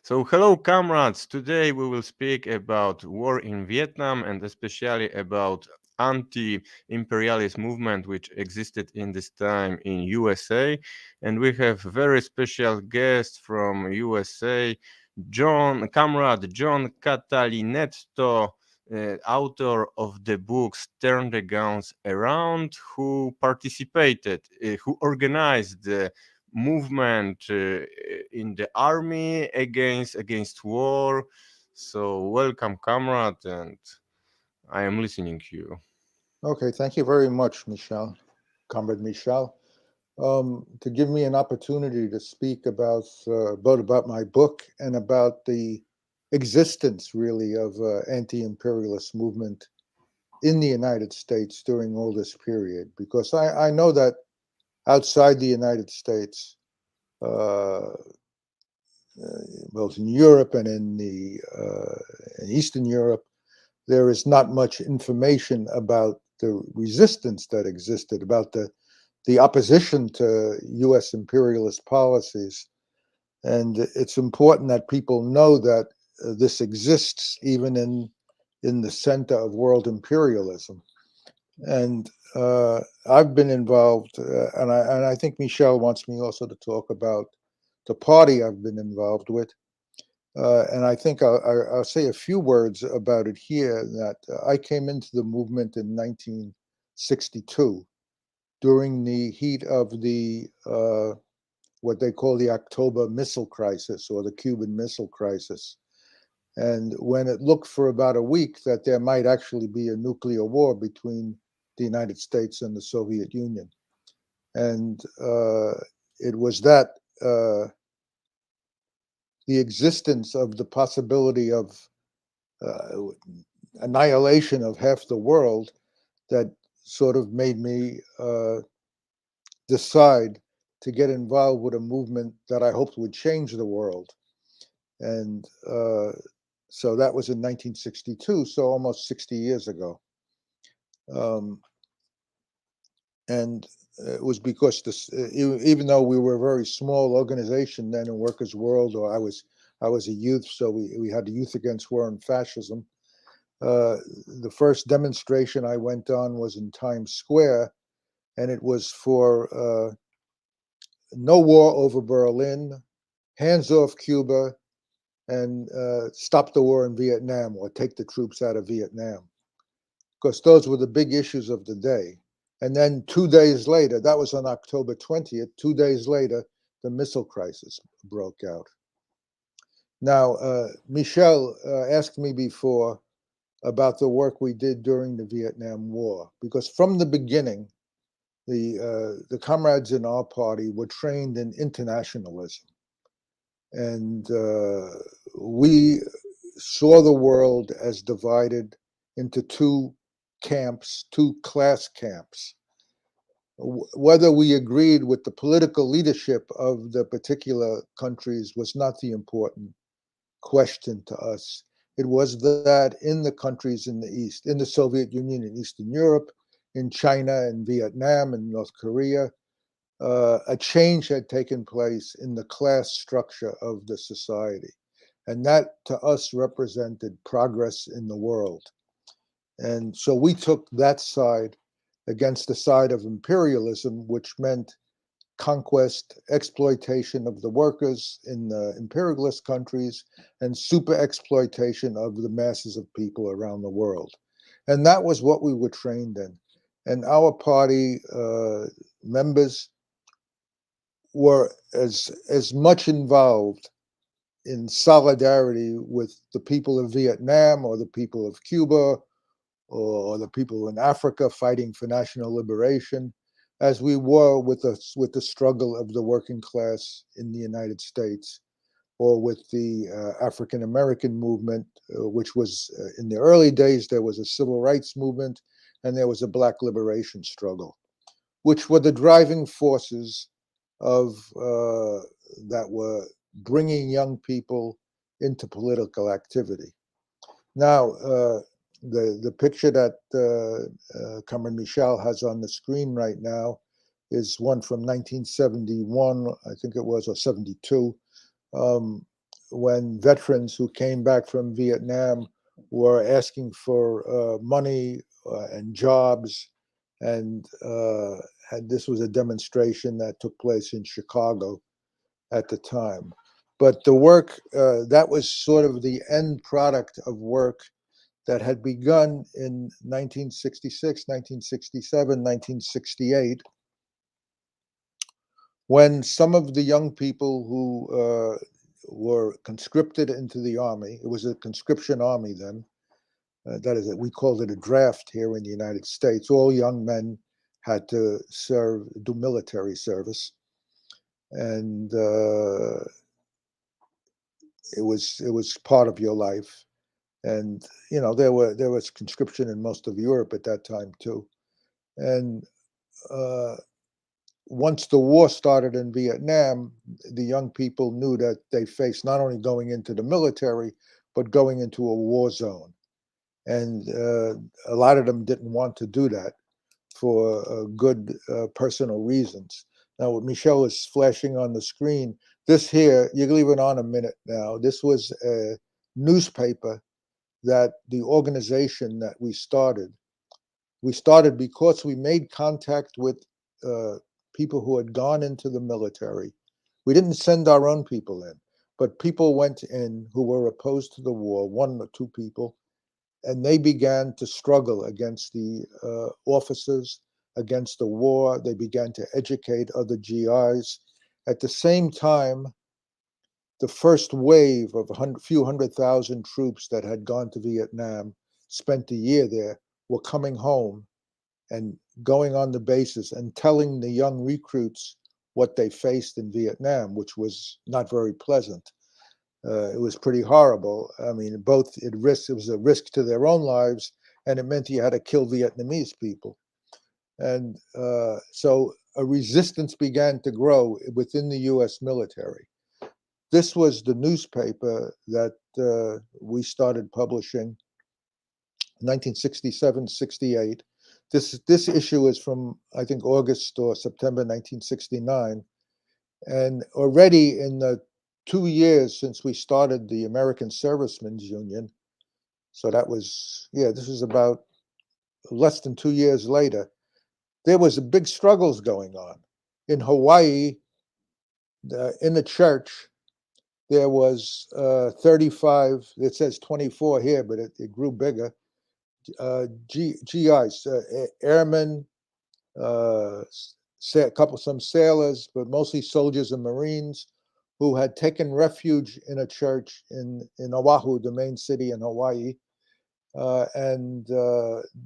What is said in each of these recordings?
So, hello, comrades. Today we will speak about war in Vietnam and especially about anti-imperialist movement which existed in this time in USA. And we have very special guest from USA, comrade John Catalinotto, author of the books Turn the Guns Around, who participated, who organized the movement in the army against war. So welcome, comrade, and I am listening to you. Okay, thank you very much, Michel, Comrade Michel, to give me an opportunity to speak about my book and about the existence, really, of anti-imperialist movement in the United States during all this period. Because I know that outside the United States, uh, both in Europe and in Eastern Europe, there is not much information about the resistance that existed, about the opposition to U.S. imperialist policies. And it's important that people know that this exists even in the center of world imperialism. And I've been involved, and I think Michel wants me also to talk about the party I've been involved with. And I think I'll say a few words about it here. That I came into the movement in 1962 during the heat of the what they call the October Missile Crisis or the Cuban Missile Crisis. And when it looked for about a week that there might actually be a nuclear war between the United States and the Soviet Union. And it was that the existence of the possibility of uh, annihilation of half the world that sort of made me decide to get involved with a movement that I hoped would change the world. And so that was in 1962, so almost 60 years ago. Um, and it was because even though we were a very small organization then in Workers' World, or I was a youth, so we had the Youth Against War and Fascism. The first demonstration I went on was in Times Square, and it was for no war over Berlin, hands off Cuba, and stop the war in Vietnam or take the troops out of Vietnam, because those were the big issues of the day. And then 2 days later, that was on October 20th, 2 days later, the missile crisis broke out. Now, Michel asked me before about the work we did during the Vietnam War, because from the beginning, the comrades in our party were trained in internationalism. And we saw the world as divided into two camps, two class camps. Whether we agreed with the political leadership of the particular countries was not the important question to us. It was that in the countries in the East, in the Soviet Union, in Eastern Europe, in China, in Vietnam, in North Korea, a change had taken place in the class structure of the society. And that to us represented progress in the world. And so we took that side against the side of imperialism, which meant conquest, exploitation of the workers in the imperialist countries, and super exploitation of the masses of people around the world. And that was what we were trained in. And our party members were as much involved in solidarity with the people of Vietnam or the people of Cuba or the people in Africa fighting for national liberation as we were with the struggle of the working class in the United States, or with the African American movement, which was in the early days there was a civil rights movement and there was a black liberation struggle, which were the driving forces of that were bringing young people into political activity. Now, the picture that Comrade Michel has on the screen right now is one from 1971, I think it was, or 72, um, when veterans who came back from Vietnam were asking for money and jobs, and this was a demonstration that took place in Chicago at the time. But the work that was sort of the end product of work that had begun in 1966, 1967, 1968, when some of the young people who were conscripted into the army, it was a conscription army then, that is, we called it a draft here in the United States. All young men had to serve, do military service, and it was part of your life. And there was conscription in most of Europe at that time too. And uh, once the war started in Vietnam, the young people knew that they faced not only going into the military, but going into a war zone. And a lot of them didn't want to do that for good personal reasons. Now, what Michelle is flashing on the screen, this here, you can leave it on a minute now. This was a newspaper that the organization that we started because we made contact with uh, people who had gone into the military. We didn't send our own people in, but people went in who were opposed to the war, one or two people, and they began to struggle against the officers, against the war. They began to educate other GIs. At the same time, the first wave of a few 100,000 troops that had gone to Vietnam, spent a year there, were coming home and going on the bases and telling the young recruits what they faced in Vietnam, which was not very pleasant. It was pretty horrible. I mean, it was a risk to their own lives, and it meant you had to kill Vietnamese people. And so a resistance began to grow within the U.S. military. This was the newspaper that we started publishing 1967, 68. This issue is from, I think, August or September 1969. And already in the 2 years since we started the American Servicemen's Union, so that was, this was about less than 2 years later, there was big struggles going on. In Hawaii, in the church, there was 35, it says 24 here, but it grew bigger, GIs, airmen, some sailors, but mostly soldiers and Marines who had taken refuge in a church in Oahu, the main city in Hawaii. And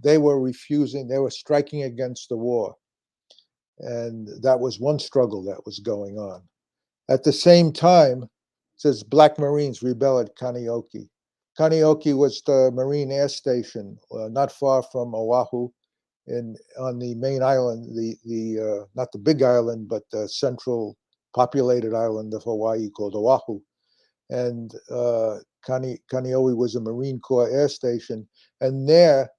they were striking against the war. And that was one struggle that was going on. At the same time, it says Black Marines rebel at Kaneohe. Kaneohe was the Marine Air Station not far from Oahu, on the main island, the not the big island, but the central populated island of Hawaii called Oahu. And Kaneohe was a Marine Corps air station, and there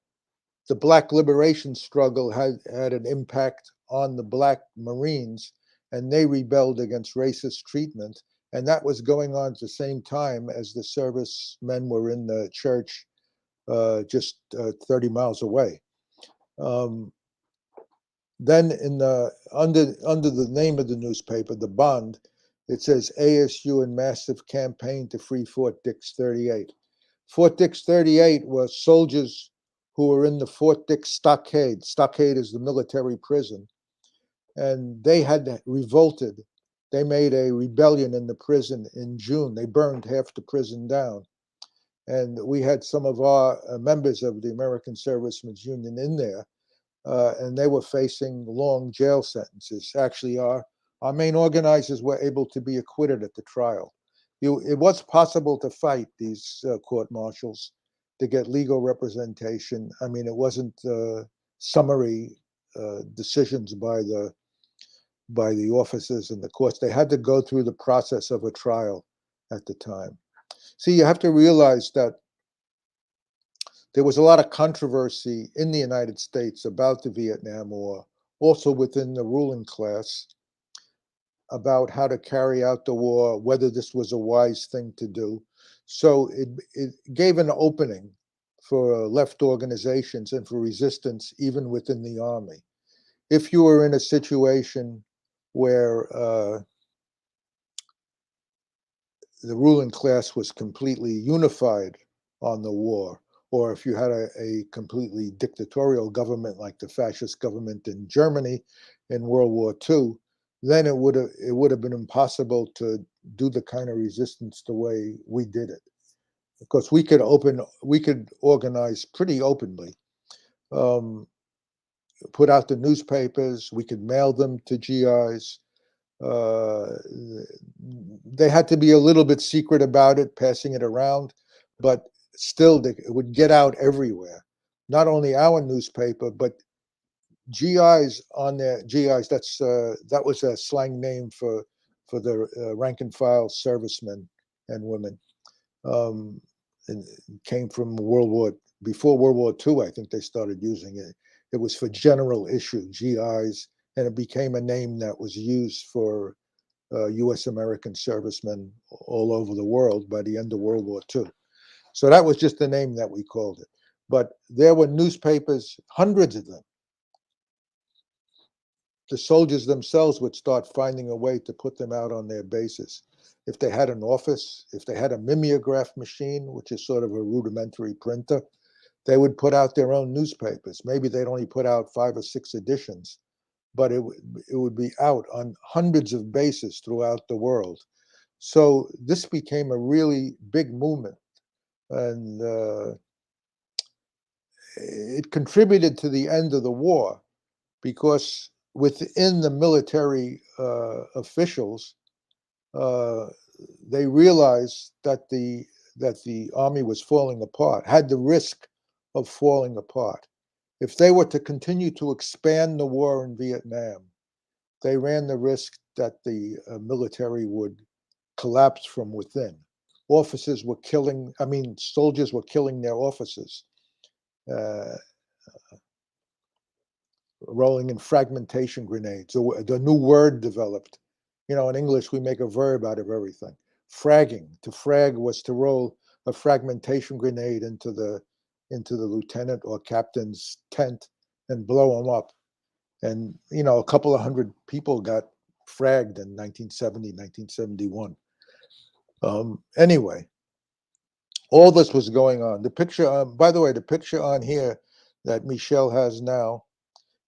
the Black liberation struggle had an impact on the Black Marines, and they rebelled against racist treatment. And that was going on at the same time as the servicemen were in the church just 30 miles away. Then under the name of the newspaper, the Bond, it says ASU and massive campaign to free Fort Dix 38. Fort Dix 38 was soldiers who were in the Fort Dix stockade. Stockade is the military prison. And they had revolted. They made a rebellion in the prison in June. They burned half the prison down. And we had some of our members of the American Servicemen's Union in there. And they were facing long jail sentences. Actually, our main organizers were able to be acquitted at the trial. It was possible to fight these court-martials to get legal representation. I mean, it wasn't summary decisions by the officers in the courts. They had to go through the process of a trial at the time. See, you have to realize that there was a lot of controversy in the United States about the Vietnam War also within the ruling class, about how to carry out the war, whether this was a wise thing to do. So it gave an opening for left organizations and for resistance, even within the army. If you were in a situation where the ruling class was completely unified on the war, or if you had a completely dictatorial government like the fascist government in Germany in World War II, then it would have been impossible to do the kind of resistance the way we did it, because we could organize pretty openly, um, put out the newspapers, we could mail them to GIs. Uh, they had to be a little bit secret about it, passing it around, but still, it would get out everywhere. Not only our newspaper, but GIs on their GIs. That was a slang name for the rank and file servicemen and women. Um, and it came from before World War II. I think they started using it. It was for general issue GIs, and it became a name that was used for U.S. American servicemen all over the world by the end of World War II. So that was just the name that we called it. But there were newspapers, hundreds of them. The soldiers themselves would start finding a way to put them out on their bases. If they had an office, if they had a mimeograph machine, which is sort of a rudimentary printer, they would put out their own newspapers. Maybe they'd only put out 5 or 6 editions, but it would be out on hundreds of bases throughout the world. So this became a really big movement, and it contributed to the end of the war, because within the military officials, uh, they realized that the army was falling apart, had the risk of falling apart. If they were to continue to expand the war in Vietnam, they ran the risk that the military would collapse from within. Soldiers were killing their officers, uh, rolling in fragmentation grenades. The new word developed. In English, we make a verb out of everything. Fragging. To frag was to roll a fragmentation grenade into the lieutenant or captain's tent and blow him up. And, a couple of hundred people got fragged in 1970, 1971. Anyway, all this was going on. The picture, by the way, the picture on here that Michel has now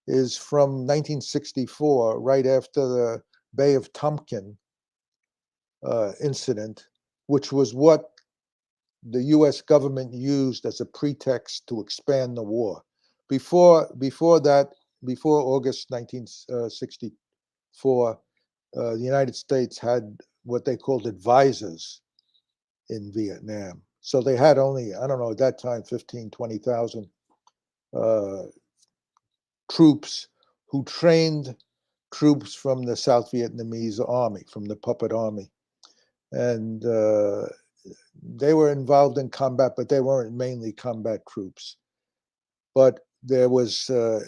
is from 1964, right after the Bay of Tonkin incident, which was what the U.S. government used as a pretext to expand the war. Before that, before August 1964, the United States had what they called advisors in Vietnam. So they had only, I don't know, at that time, 15, 20,000 uh, troops who trained troops from the South Vietnamese army, from the puppet army. And they were involved in combat, but they weren't mainly combat troops. But there was a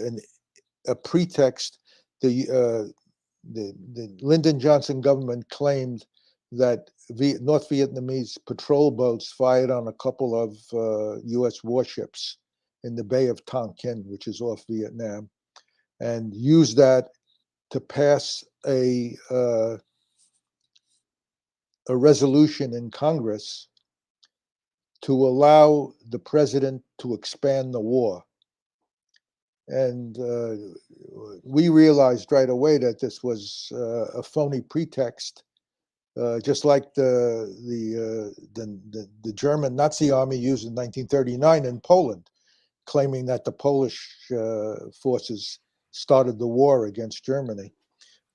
pretext. The Lyndon Johnson government claimed that North Vietnamese patrol boats fired on a couple of U.S. warships in the Bay of Tonkin, which is off Vietnam, and used that to pass a resolution in Congress to allow the president to expand the war. And we realized right away that this was a phony pretext, just like the German Nazi army used in 1939 in Poland, claiming that the Polish forces started the war against Germany.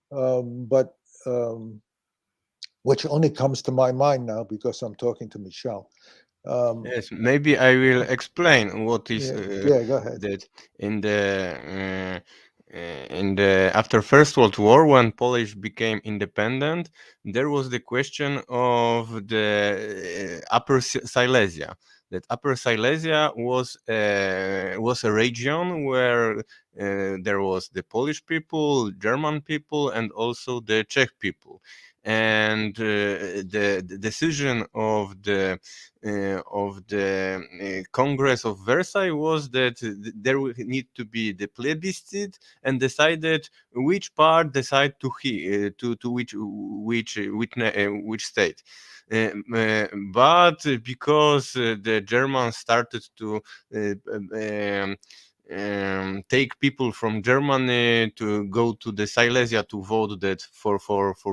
But which only comes to my mind now because I'm talking to Michel. Yes, maybe I will explain what is Yeah, go ahead. that in the after First World War, when Polish became independent, there was the question of the Upper Silesia. That Upper Silesia was a region where there was the Polish people, German people, and also the Czech people. And the decision of the Congress of Versailles was that there would need to be the plebiscite and decided which part decide to which state. But because the Germans started to take people from Germany to go to the Silesia to vote that for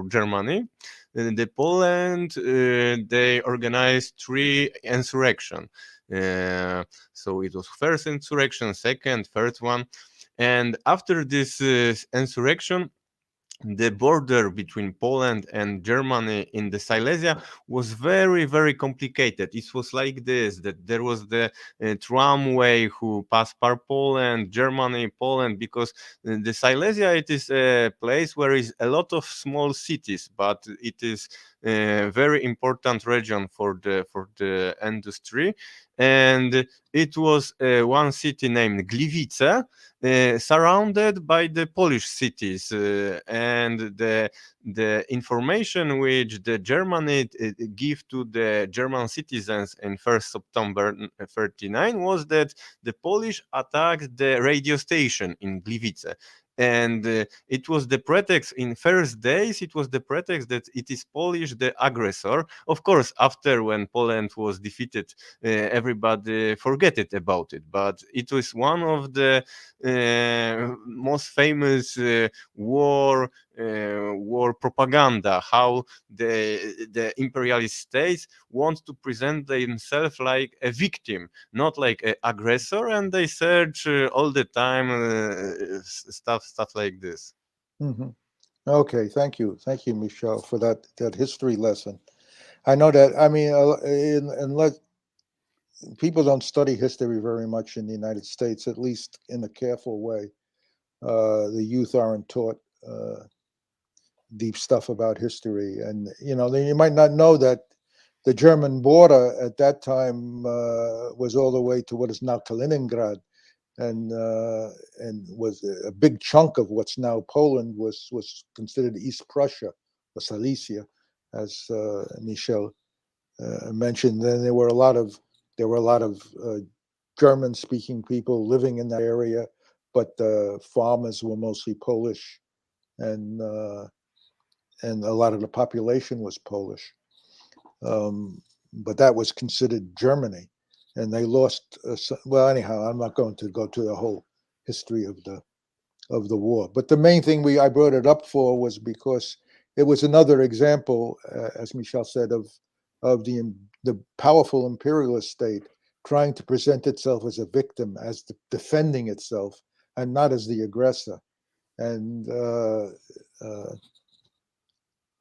Germany. The Poland they organized three insurrection. So it was first insurrection, second, third one, and after this insurrection, the border between Poland and Germany in the Silesia was very, very complicated. It was like this, that there was the tramway who passed par Poland, Germany, Poland, because the Silesia, it is a place where is a lot of small cities, but it is a very important region for the industry. And it was one city named Gliwice, surrounded by the Polish cities, and the information which the Germany give to the German citizens in 1st September 39 was that the Polish attacked the radio station in Gliwice. And it was the pretext in first days, it was the pretext that it is Polish the aggressor. Of course, after when Poland was defeated, everybody forget it about it. But it was one of the most famous war propaganda, how the imperialist states want to present themselves like a victim, not like an aggressor, and they search all the time stuff like this. Hmm. Okay, thank you, Michel, for that history lesson. I know that. I mean, unless people don't study history very much in the United States, at least in a careful way. The youth aren't taught deep stuff about history, and you might not know that the German border at that time was all the way to what is now Kaliningrad, and was a big chunk of what's now Poland was considered East Prussia or Silesia, as Michel mentioned. Then there were a lot of German-speaking people living in that area, but the farmers were mostly Polish, and and a lot of the population was Polish. But that was considered Germany, and they lost. Well, anyhow, I'm not going to go to the whole history of the war. But the main thing I brought it up for was because it was another example, as Michel said, of the powerful imperialist state trying to present itself as a victim, as defending itself, and not as the aggressor. And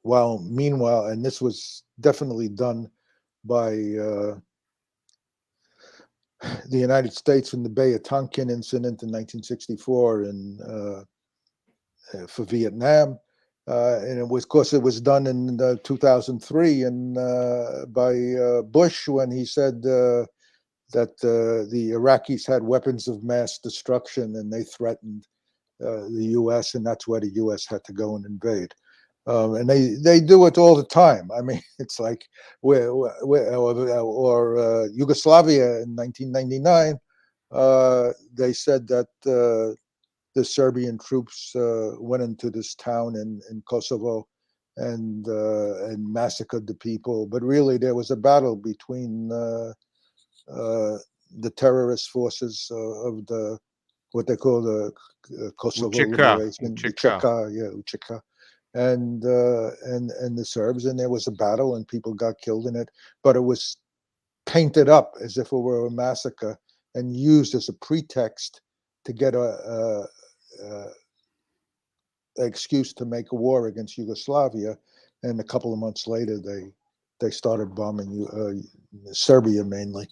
while meanwhile, and this was definitely done by the United States in the Bay of Tonkin incident in 1964 and for Vietnam. And it was, of course, it was done in 2003 and by Bush when he said that the Iraqis had weapons of mass destruction and they threatened the U.S. and that's why the U.S. had to go and invade. And they do it all the time. I mean, it's like or Yugoslavia in 1999. They said that the Serbian troops went into this town in Kosovo and massacred the people. But really, there was a battle between the terrorist forces of the what they call the Kosovo UÇK, Liberation, UÇK. UÇK, and the Serbs, and there was a battle, and people got killed in it. But it was painted up as if it were a massacre and used as a pretext to get a excuse to make a war against Yugoslavia. And a couple of months later, they started bombing Serbia mainly.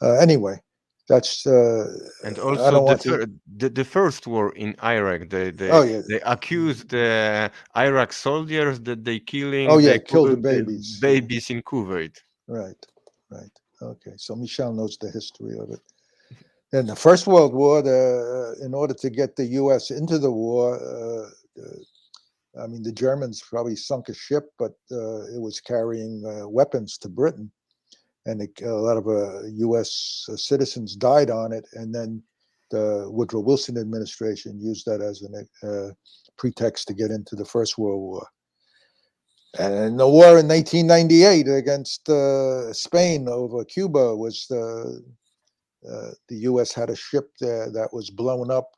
Anyway, That's And I also don't want to. the first war in Iraq, Oh yeah, they accused the Iraq soldiers that they oh killing yeah, killed the the babies. Yeah, babies in Kuwait. right, right. Okay, so Michel knows the history of it. In the First World War, in order to get the U.S. into the war, I mean, the Germans probably sunk a ship, but it was carrying weapons to Britain, and a lot of U.S. Citizens died on it. And then the Woodrow Wilson administration used that as a pretext to get into the First World War. And the war in 1898 against Spain over Cuba was the U.S. had a ship there that was blown up,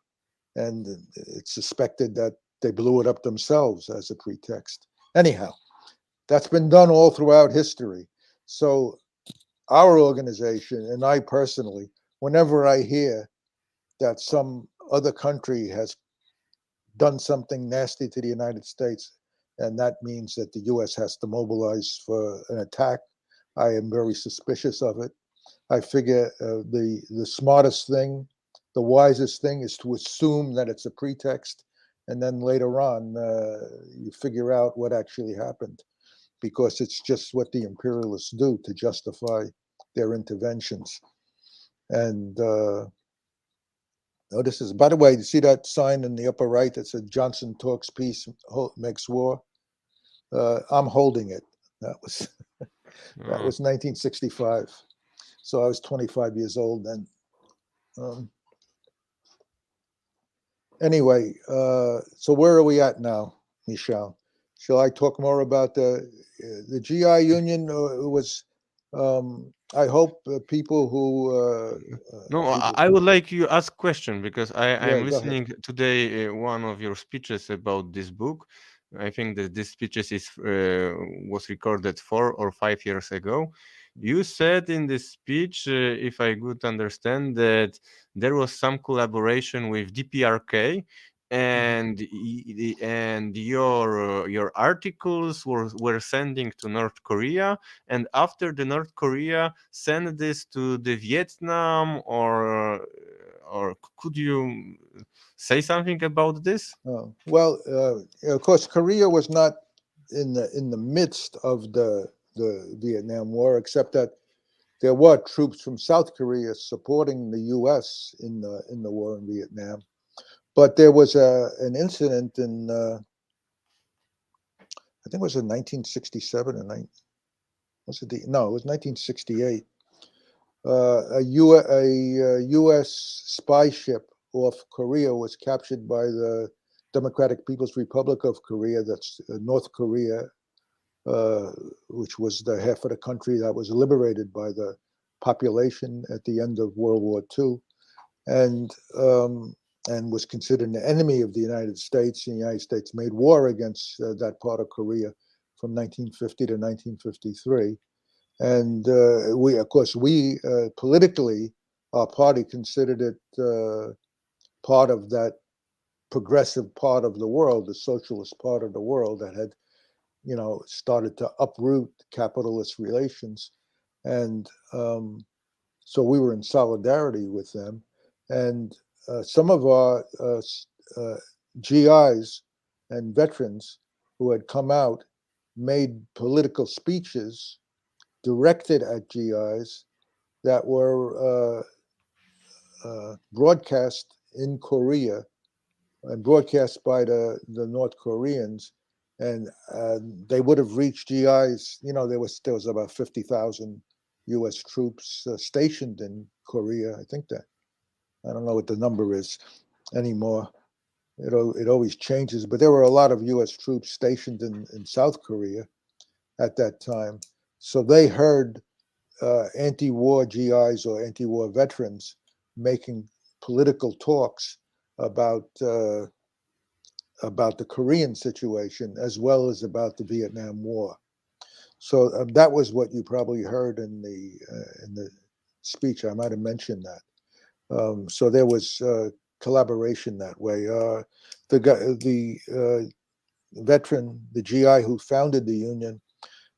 and it's suspected that they blew it up themselves as a pretext. Anyhow, that's been done all throughout history. So our organization and I personally, whenever I hear that some other country has done something nasty to the United States, and that means that the U.S. has to mobilize for an attack, I am very suspicious of it. I figure the smartest thing, the wisest thing, is to assume that it's a pretext, and then later on you figure out what actually happened, because it's just what the imperialists do to justify their interventions. And this is, by the way, you see that sign in the upper right that said Johnson talks peace, makes war. I'm holding it. That was that Oh. was 1965. So I was 25 years old then. Um, anyway, so where are we at now, Michel? Shall I talk more about the GI Union? Was I hope people who No, who I would like you ask question because yeah, I'm go ahead. listening today one of your speeches about this book. I think that this speeches is was recorded 4 or 5 years ago. You said in this speech, if I could understand, that there was some collaboration with DPRK, Mhm. and and your articles were sending to North Korea, and after the North Korea send this to the Vietnam, or could you say something about this? Oh, well, of course, Korea was not in the midst of the Vietnam War, except that there were troops from South Korea supporting the U.S. in the war in Vietnam. But there was an incident in I think it was in 1967 or was it no, it was 1968. A U.S. spy ship off Korea was captured by the Democratic People's Republic of Korea, that's North Korea, uh, which was the half of the country that was liberated by the population at the end of World War II, and um, and was considered an enemy of the United States. And the United States made war against that part of Korea from 1950 to 1953. And we, of course, politically, our party considered it part of that progressive part of the world, the socialist part of the world that had, started to uproot capitalist relations. And so we were in solidarity with them. And some of our uh, GIs and veterans who had come out made political speeches directed at GIs that were broadcast in Korea and broadcast by the North Koreans, and they would have reached GIs. There was about 50,000 U.S. troops stationed in Korea. I think that I don't know what the number is anymore. It always changes, but there were a lot of U.S. troops stationed in South Korea at that time. So they heard anti-war GIs or anti-war veterans making political talks about about the Korean situation as well as about the Vietnam War. So that was what you probably heard in the speech. I might have mentioned that. So there was collaboration that way. The veteran, the GI who founded the union,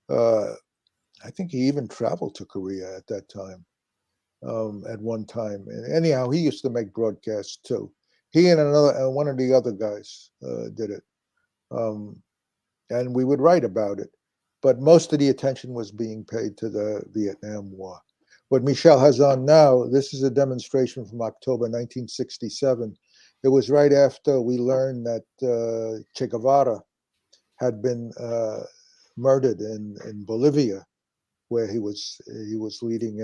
I think he even traveled to Korea at that time. at one time. And anyhow, he used to make broadcasts too. He and another one of the other guys did it, um, and we would write about it. But most of the attention was being paid to the Vietnam War. What Michel has on now, this is a demonstration from October 1967. It was right after we learned that Che Guevara had been murdered in Bolivia, where he was leading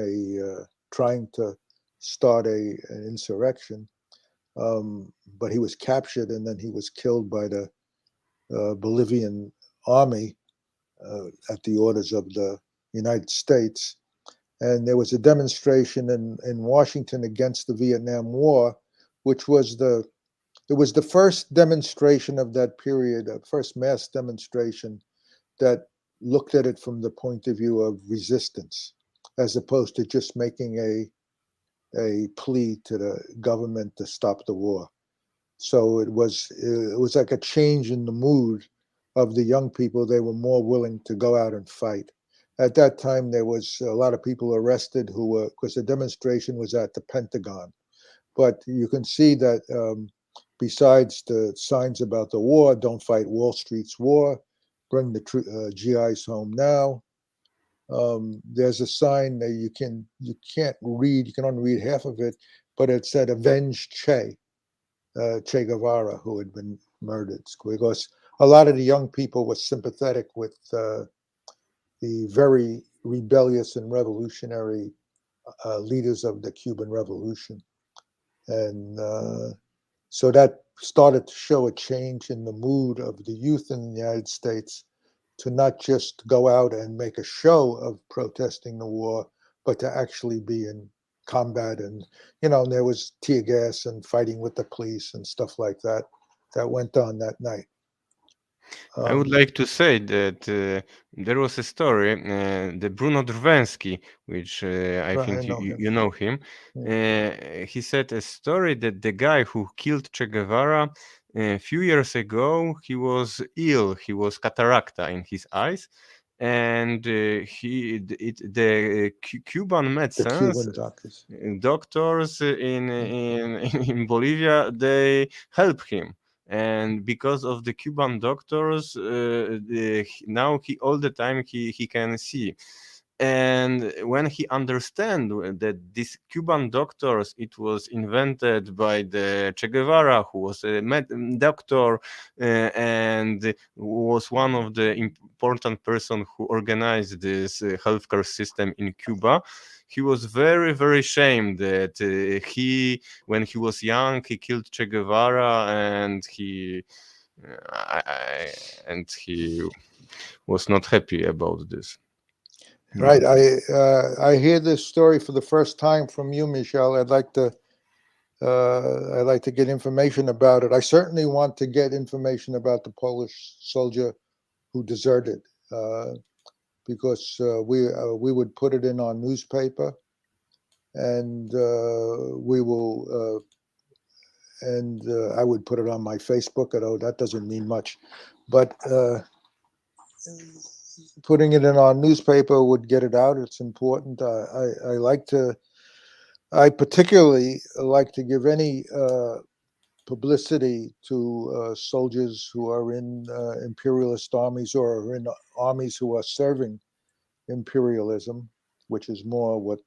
trying to start an insurrection, but he was captured and then he was killed by the Bolivian army at the orders of the United States. And there was a demonstration in Washington against the Vietnam War, which was it was the first demonstration of that period, the first mass demonstration that looked at it from the point of view of resistance, as opposed to just making a plea to the government to stop the war. So it was like a change in the mood of the young people. They were more willing to go out and fight. At that time, there was a lot of people arrested who were, because the demonstration was at the Pentagon. But you can see that besides the signs about the war, don't fight Wall Street's war, bring the GIs home now. There's a sign that you can't read, you can only read half of it, but it said "Avenge Che Guevara, who had been murdered," because a lot of the young people were sympathetic with the very rebellious and revolutionary leaders of the Cuban Revolution, and so that started to show a change in the mood of the youth in the United States to not just go out and make a show of protesting the war, but to actually be in combat. And, there was tear gas and fighting with the police and stuff like that that went on that night. I would like to say that there was a story, the Bruno Drwęski, which I I think know him. you know him. Yeah. He said a story that the guy who killed Che Guevara a few years ago, he was ill. He was cataracta in his eyes, and the Cuban The medicines Cuban doctors. doctors in in Bolivia, they help him, and because of the Cuban doctors, now he all the time he can see. And when he understand that these Cuban doctors, it was invented by the Che Guevara, who was a doctor, and was one of the important person who organized this healthcare system in Cuba, he was very very ashamed that when he was young, he killed Che Guevara, and he was not happy about this. Right. I hear this story for the first time from you, Michel. I'd like to get information about it. I certainly want to get information about the Polish soldier who deserted, because we would put it in our newspaper, and we will and I would put it on my Facebook. Although that doesn't mean much, but putting it in our newspaper would get it out. It's important. I particularly like to give any publicity to soldiers who are in imperialist armies or are in armies who are serving imperialism, which is more what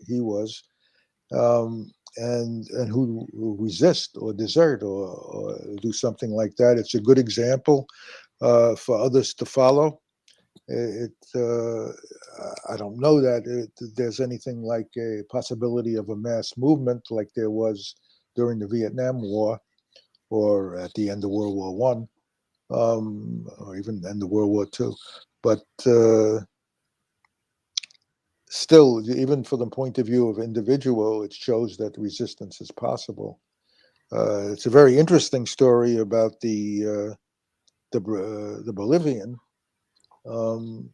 he was, and who resist or desert or do something like that. It's a good example for others to follow. I don't know that there's anything like a possibility of a mass movement like there was during the Vietnam War or at the end of World War One, or even end of World War Two. But still, even from the point of view of individual, it shows that resistance is possible. It's a very interesting story about the Bolivian. Um,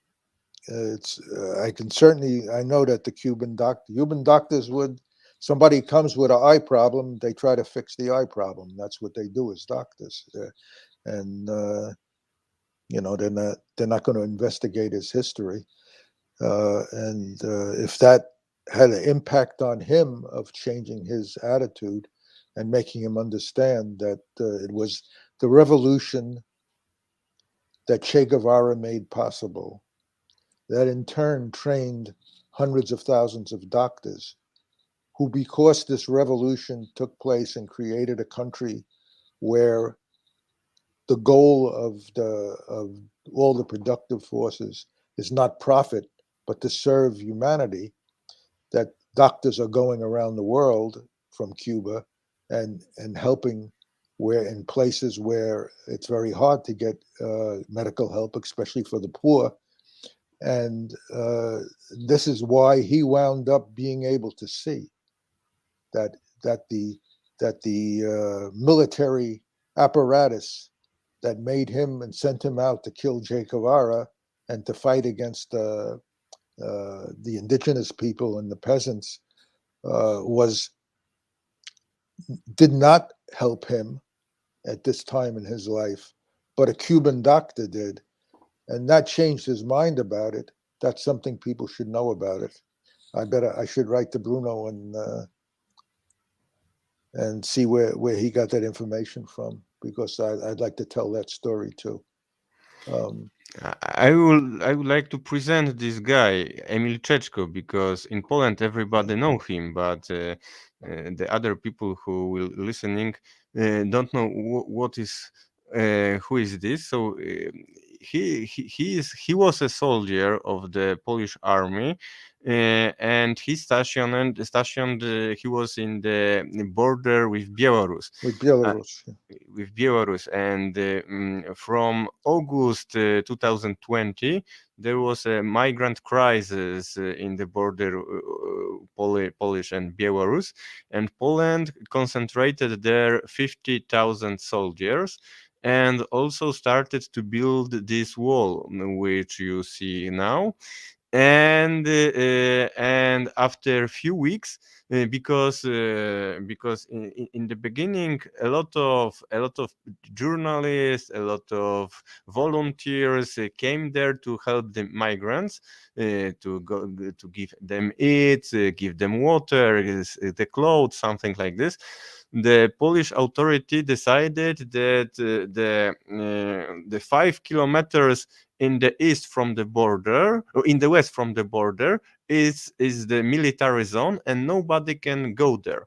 I know that the Cuban doctors would, somebody comes with an eye problem, they try to fix the eye problem. That's what they do as doctors, and they're not going to investigate his history. And if that had an impact on him of changing his attitude and making him understand that it was the revolution that Che Guevara made possible, that in turn trained hundreds of thousands of doctors who, because this revolution took place and created a country where the goal of all the productive forces is not profit, but to serve humanity, that doctors are going around the world from Cuba and helping where in places where it's very hard to get medical help, especially for the poor. And this is why he wound up being able to see that that the that the military apparatus that made him and sent him out to kill Che Guevara and to fight against the indigenous people and the peasants was did not help him at this time in his life, but a Cuban doctor did, and that changed his mind about it. That's something people should know about it. I should write to Bruno and see where he got that information from because I'd like to tell that story too. Um, I would like to present this guy, Emil Czeczko, because in Poland everybody know him, but the other people who will listening don't know what is who is this. So he was a soldier of the Polish army, and he stationed. He was in the border with Belarus. with Uh, Belarus, with Belarus, and from August 2020, there was a migrant crisis in the border Polish and Belarus, and Poland concentrated there 50,000 soldiers and also started to build this wall, which you see now. And after a few weeks, because in the beginning a lot of journalists, a lot of volunteers came there to help the migrants, to give them eat, give them water, the clothes, something like this. The Polish authority decided that the 5 kilometers in the east from the border, or in the west from the border, is the military zone, and nobody can go there.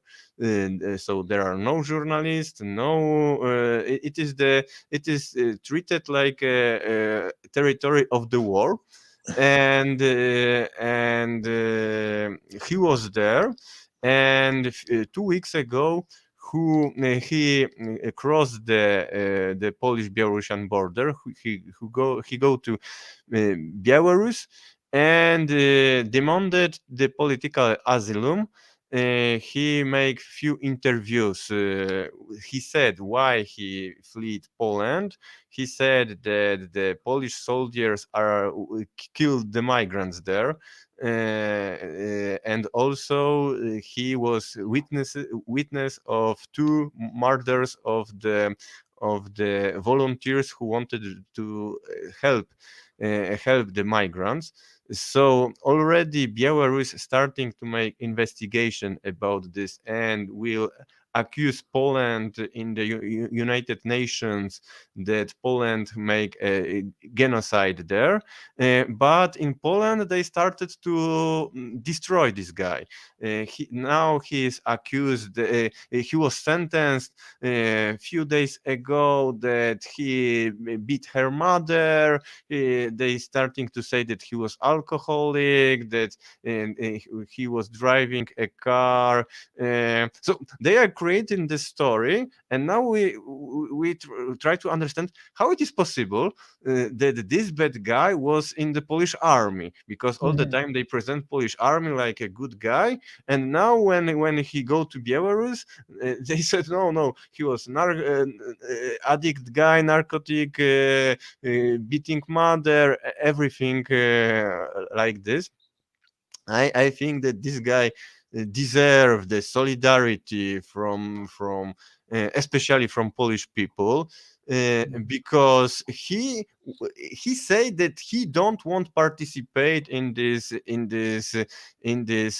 So there are no journalists, no. It is treated like a territory of the war, and he was there, and 2 weeks ago he crossed the Polish Belarusian border. He go to Belarus and demanded the political asylum. He make few interviews. He said why he fled Poland. He said that the Polish soldiers are killed the migrants there, and also he was witness of two murders of the volunteers who wanted to help the migrants. So already Belarus is starting to make investigation about this and will accuse Poland in the United Nations that Poland make a genocide there. But in Poland they started to destroy this guy. Now he is accused. He was sentenced a few days ago that he beat her mother. They starting to say that he was alcoholic, that he was driving a car. So they are creating this story, and now we try to understand how it is possible that this bad guy was in the Polish army, because all the mhm. time they present Polish army like a good guy, and now when he go to Belarus, they said no, he was addict guy, narcotic, beating mother, everything like this. I think that this guy deserve the solidarity from especially from Polish people. because he said that he don't want participate in this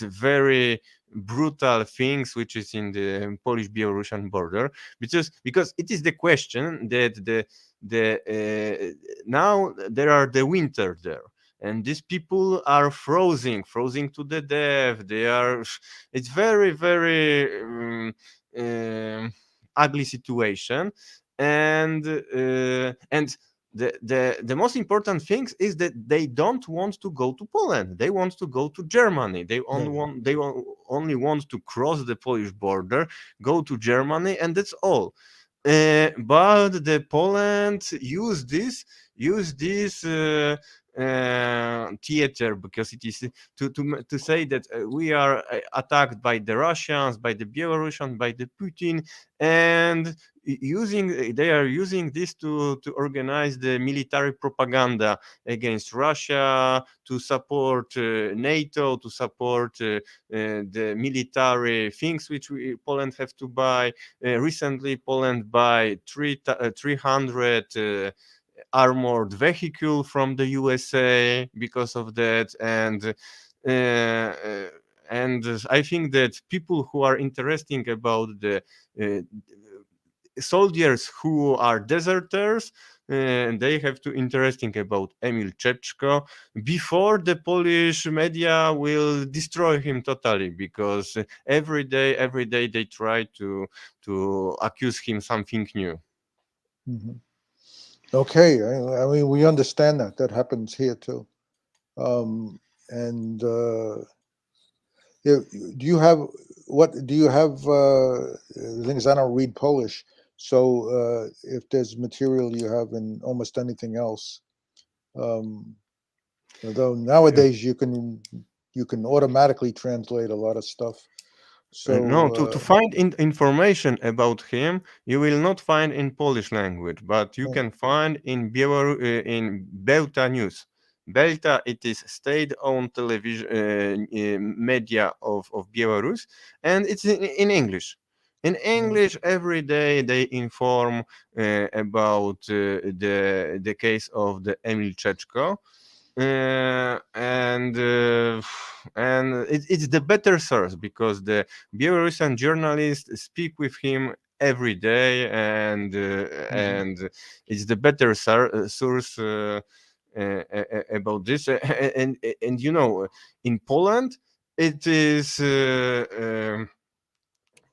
very brutal things which is in the Polish Belarusian border, because it is the question that the now there are the winter there, and these people are frozen to the death. They are, it's very very ugly situation. And the most important thing is that they don't want to go to Poland. They want to go to Germany. Yeah. Only want to cross the Polish border, go to Germany, and that's all. But the Poland use this theater, because it is to say that we are attacked by the Russians, by the Belarusians, by the Putin, and they are using this to organize the military propaganda against Russia, to support NATO, to support the military things which Poland have to buy. Recently, Poland buy 300 armored vehicle from the USA because of that. And I think that people who are interested about the uh, soldiers who are deserters, they have to interesting about Emil Czeczko before the Polish media will destroy him totally, because every day they try to accuse him something new. Hmm. Okay, I mean, we understand that that happens here too. And do you have what do you have? The thing is, I don't read Polish, so if there's material you have in almost anything else, um, although nowadays you can automatically translate a lot of stuff. So No, to find information about him, you will not find in Polish language, but you oh, can find in Belta News. Belta, it is state-owned television media of Belarus, and it's in English. In mm, English, every day they inform about the case of the Emil Czeczko, and it's the better source, because the Belarusian journalists speak with him every day, mhm, and it's the better source about this. And in Poland, it is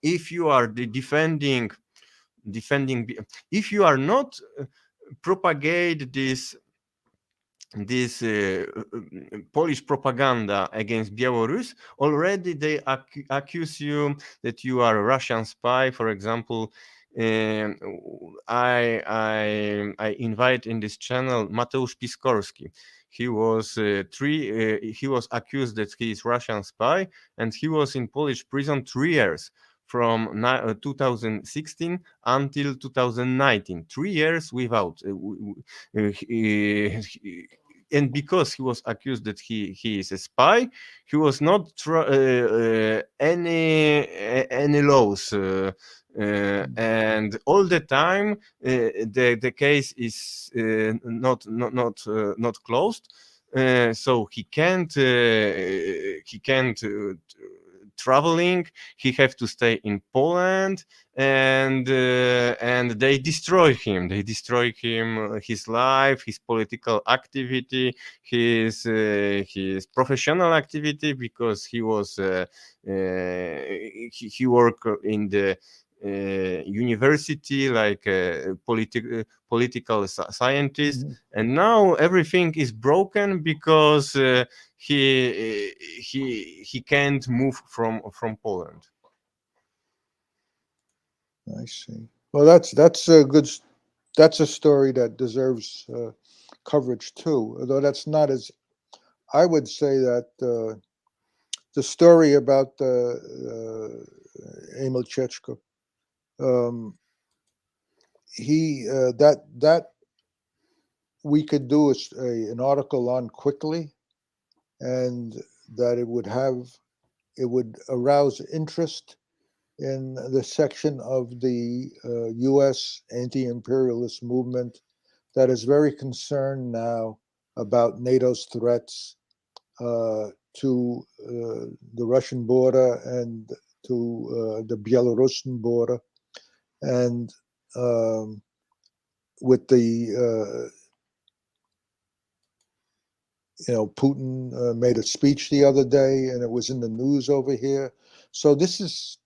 if you are defending, if you are not propagate this Polish propaganda against Belarus, already they accuse you that you are a Russian spy. For example, um, I invite in this channel Mateusz Piskorski. He was accused that he is Russian spy, and he was in Polish prison 3 years, from 2016 until 2019. 3 years without. And because he was accused that he is a spy, he was not any laws, mm, and all the time the case is not closed. So he can't traveling. He have to stay in Poland, and they destroy him, his life, his political activity, his professional activity, because he worked in the university, like a political scientist, mhm. and now everything is broken because he can't move from Poland. I see. Well, that's a good. That's a story that deserves coverage too. Although that's not as I would say that the story about Emil Chechko, um, he that we could do an article on quickly, and that it would arouse interest in the section of the U.S. anti-imperialist movement that is very concerned now about NATO's threats to the Russian border and to the Belarusian border, and um, with the Putin made a speech the other day, and it was in the news over here. So this is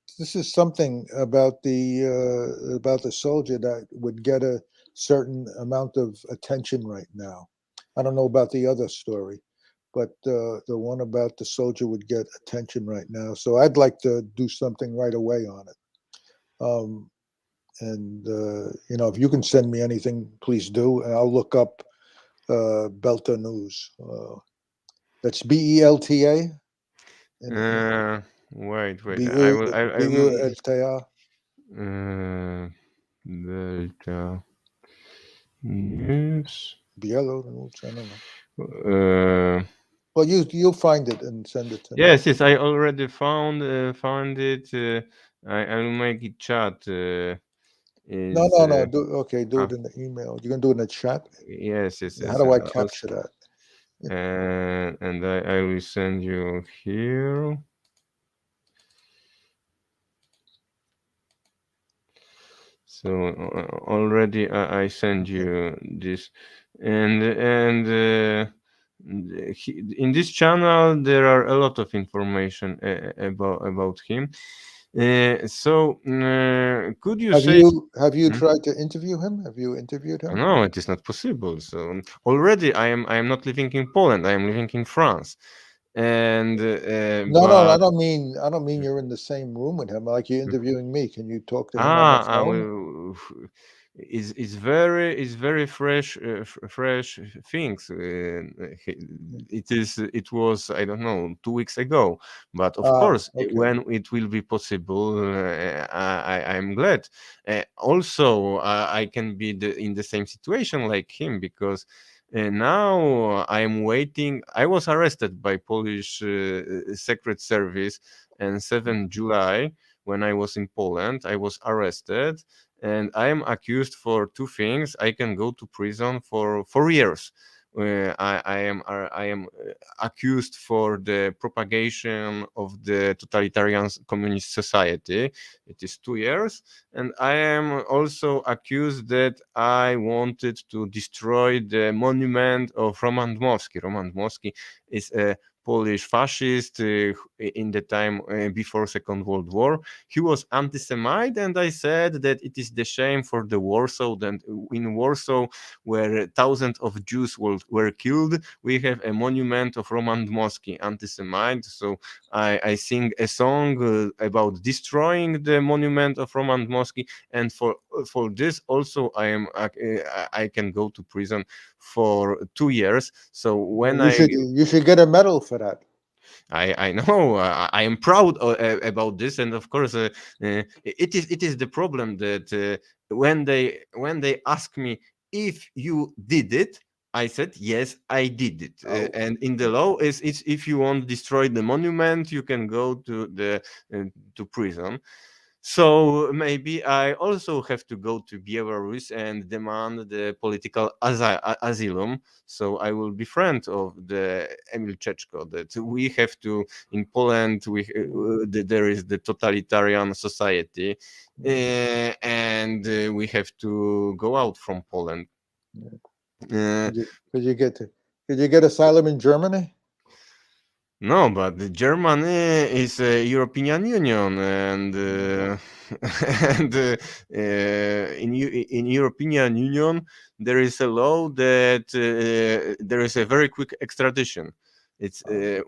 something about the soldier that would get a certain amount of attention right now. I don't know about the other story, but the one about the soldier would get attention right now. So I'd like to do something right away on it. And if you can send me anything, please do, and I'll look up Belta News. That's Belta. And Uh, wait. I will. Belta. Delta News. Bielo News. I don't know. Uh, Well, you'll find it and send it to me. yes. I already found it. I will make it chat. No, Is no, no. Do ah, it in the email. You can do it in the chat. How yes. do I Also, capture that? and I will send you here. So already I send Okay. you this, and in this channel there are a lot of information about him. Could you say? Have you Hmm? tried to interview him? Have you interviewed him? No, it is not possible. So already I am not living in Poland. I am living in France, and No, no, but I don't mean you're in the same room with him. Like you're mm, interviewing me. Can you talk to him on the I phone? will. Is very fresh fresh things. It was, I don't know, 2 weeks ago, but of Ah, course okay. when it will be possible, I'm glad. Also, I can be in the same situation like him, because now I'm waiting. I was arrested by Polish secret service on 7th July. When I was in Poland, I was arrested, and I am accused for two things. I can go to prison for 4 years. I am accused for the propagation of the totalitarian communist society. It is 2 years, and I am also accused that I wanted to destroy the monument of Roman Dmowski. Roman Dmowski is a Polish fascist in the time before Second World War. He was anti-Semite, and I said that it is the shame for the Warsaw that in Warsaw, where thousands of Jews were killed, we have a monument of Roman Dmowski, anti-Semite. So I sing a song about destroying the monument of Roman Dmowski, and for this also I can go to prison for 2 years. So Well, when you should get a medal for that. I know, I am proud about this, and of course, it is the problem that when they ask me if you did it, I said yes, I did it. Oh, And in the law is it's if you want to destroy the monument, you can go uh, to prison. So maybe I also have to go to Belarus and demand the political asylum. So I will be friend of the Emil Czechko. That we have to in Poland. There is the totalitarian society, and we have to go out from Poland. yeah. Uh, Could you get asylum in Germany? No, but Germany is a European Union, and and in European Union there is a law that there is a very quick extradition. It's Oh,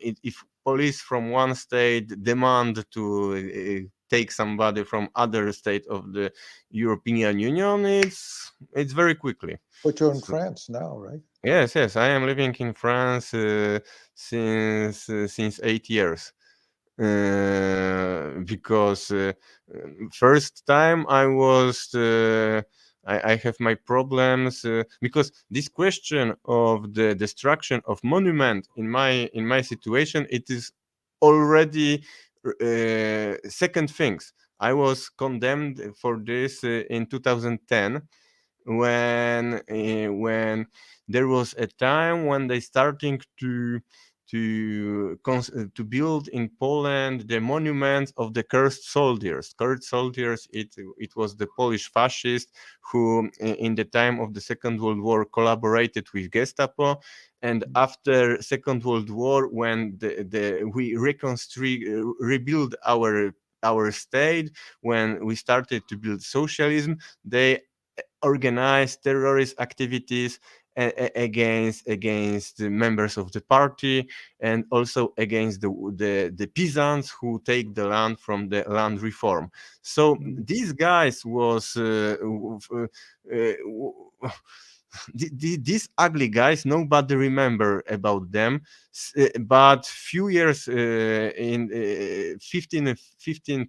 if police from one state demand to take somebody from other state of the European Union, it's very quickly. but you're in So, France now, right? yes. I am living in France since 8 years. Because first time I have my problems because this question of the destruction of monument in my situation, it is already second things. I was condemned for this in 2010 when there was a time when they starting to build in Poland the monuments of the cursed soldiers. Cursed soldiers, it was the Polish fascists who, in the time of the Second World War, collaborated with Gestapo. And after Second World War, when we rebuild our state, when we started to build socialism, they organized terrorist activities against the members of the party, and also against the peasants who take the land from the land reform. So these guys was these ugly guys, nobody remember about them. But few years in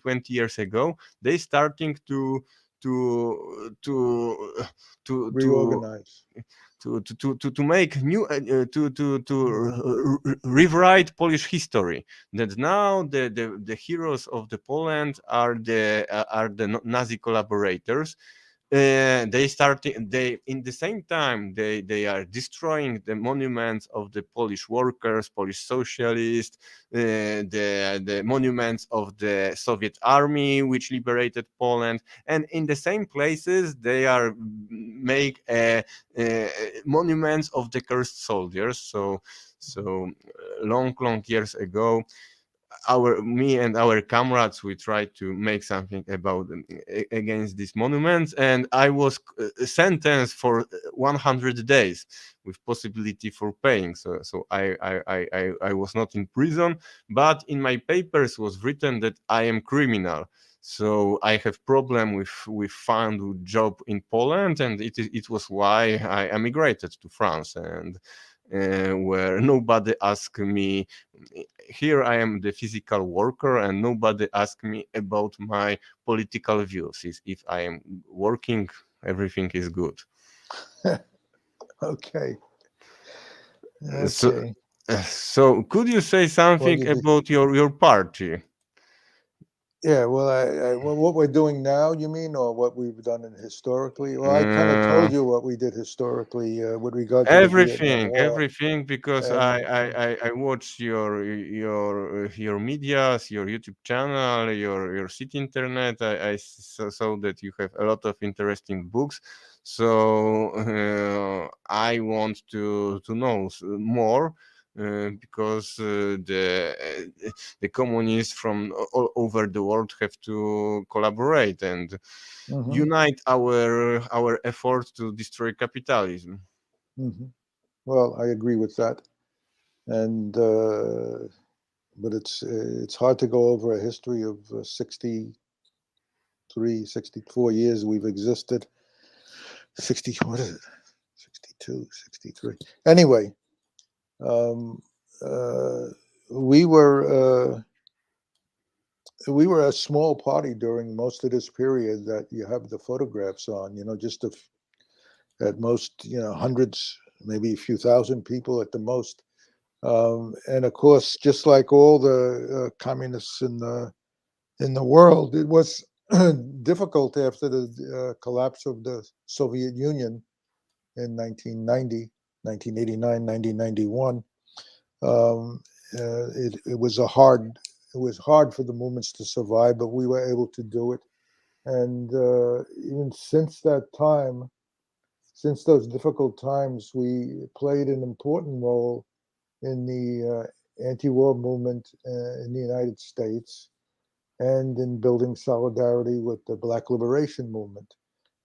20 years ago, they starting to to to Reorganize. to make new rewrite Polish history. That now the heroes of the Poland are the Nazi collaborators. They starting they in the same time they are destroying the monuments of the Polish workers, Polish socialists, the monuments of the Soviet army which liberated Poland, and in the same places they are make monuments of the cursed soldiers. So long years ago, our me and our comrades, we tried to make something about against these monuments, and I was sentenced for 100 days with possibility for paying. So I was not in prison, but in my papers was written that I am criminal. So I have problem with found job in Poland, and it was why I emigrated to France, and where nobody asked me. Here I am the physical worker, and nobody asked me about my political views. If I am working, everything is good. Okay. So, Okay. so could you say Well, something about your party? yeah. Well, what we're doing now, you mean, or what we've done historically? Well, I kind of Uh, told you what we did historically with regard to the Vietnam War, everything, because I and I I, I watch your medias, your YouTube channel, your city internet. I saw that you have a lot of interesting books. So I want to know more. Because the communists from all over the world have to collaborate and hmm unite our efforts to destroy capitalism. hmm well, I agree with that, and but it's hard to go over a history of 63, 64 years we've existed. 60, what is it? 62, 63. Anyway, um, uh, we were we were a small party during most of this period that you have the photographs on. Just at most, hundreds, maybe a few thousand people at the most. And of course, just like all the communists in the world, it was difficult after the collapse of the Soviet Union in 1990, 1989, 1991. Um, it was it was hard for the movements to survive, but we were able to do it. And even since that time, since those difficult times, we played an important role in the anti-war movement in the United States and in building solidarity with the Black Liberation Movement.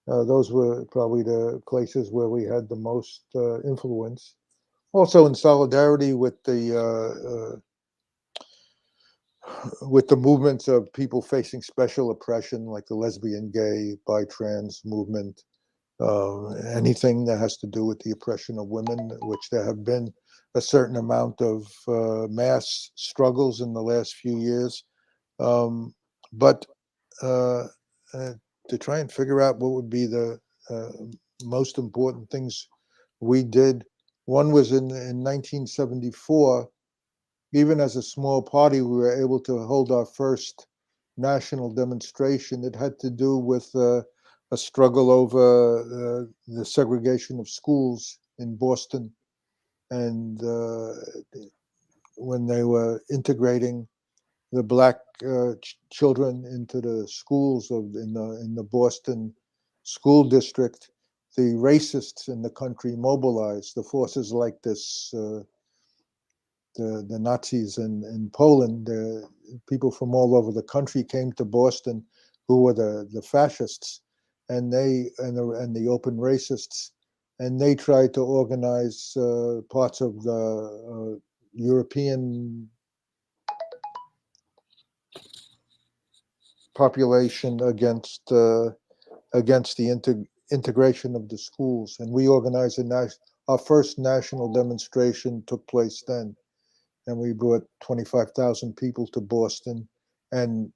Those were probably the places where we had the most influence. Also, in solidarity with the movements of people facing special oppression, like the lesbian, gay, bi, trans movement, anything that has to do with the oppression of women, which there have been a certain amount of mass struggles in the last few years. Um, but uh, uh, to try and figure out what would be the uh, most important things we did, one was in 1974. even as a small party, we were able to hold our first national demonstration. It had to do with a struggle over the segregation of schools in Boston, and when they were integrating the black children into the schools in the Boston school district, the racists in the country mobilized. The forces like this, the Nazis in Poland, people from all over the country came to Boston, who were the fascists, and the open racists, and they tried to organize parts of the European population against the integration of the schools. And we organized our first national demonstration took place then, and we brought 25,000 people to Boston, and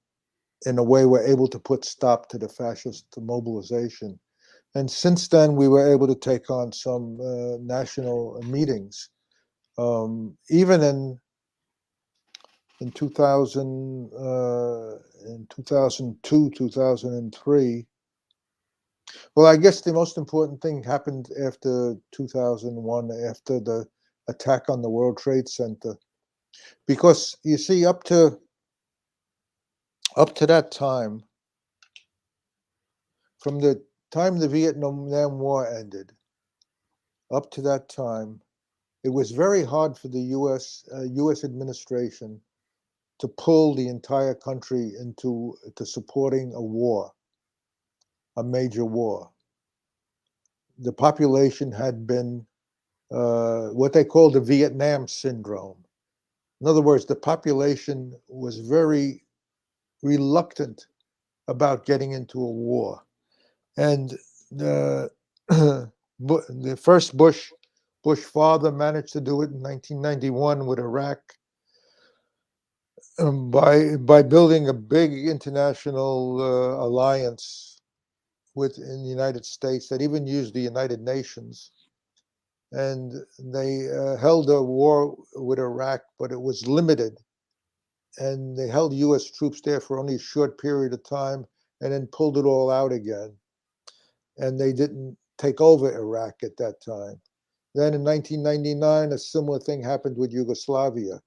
in a way we're able to put stop to the fascist mobilization. And since then, we were able to take on some national meetings. Even in 2000, in 2002, 2003. Well, I guess the most important thing happened after 2001, after the attack on the World Trade Center, because you see, up to that time, from the time the Vietnam War ended, up to that time, it was very hard for the U.S. administration to pull the entire country into supporting a war, a major war. The population had been what they called the Vietnam syndrome. In other words, the population was very reluctant about getting into a war. And the, the first Bush father managed to do it in 1991 with Iraq, by building a big international alliance within the United States that even used the United Nations. And they held a war with Iraq, but it was limited. And they held U.S. troops there for only a short period of time and then pulled it all out again. And they didn't take over Iraq at that time. Then in 1999, a similar thing happened with Yugoslavia.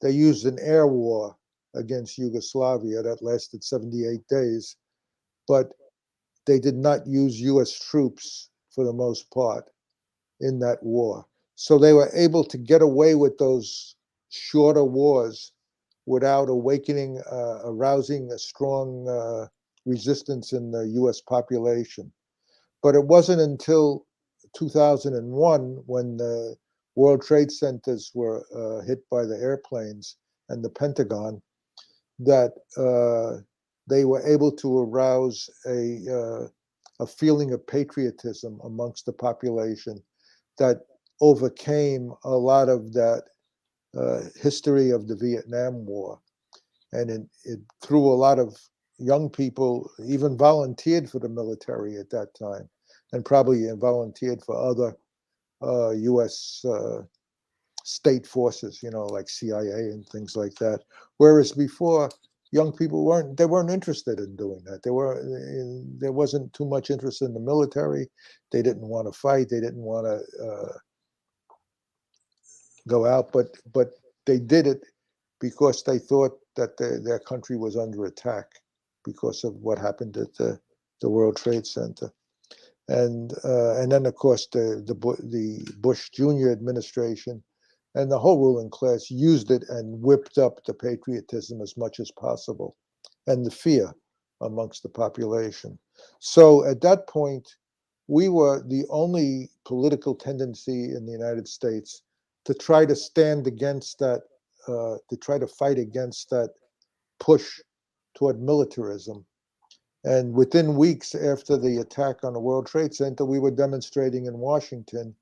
They used an air war against Yugoslavia that lasted 78 days, but they did not use US troops for the most part in that war. So they were able to get away with those shorter wars without arousing a strong resistance in the US population. But it wasn't until 2001, when the World Trade Centers were hit by the airplanes and the Pentagon, that they were able to arouse a feeling of patriotism amongst the population that overcame a lot of that history of the Vietnam War. And it threw a lot of young people, even volunteered for the military at that time, and probably volunteered for other U.S. State forces, like CIA and things like that. Whereas before, young people weren't interested in doing that. There wasn't too much interest in the military. They didn't want to fight. They didn't want to go out, but they did it because they thought that their country was under attack because of what happened at the World Trade Center. And then of course the Bush Jr. administration and the whole ruling class used it and whipped up the patriotism as much as possible, and the fear amongst the population. So at that point, we were the only political tendency in the United States to try to stand against that, to try to fight against that push toward militarism. And within weeks after the attack on the World Trade Center, we were demonstrating in Washington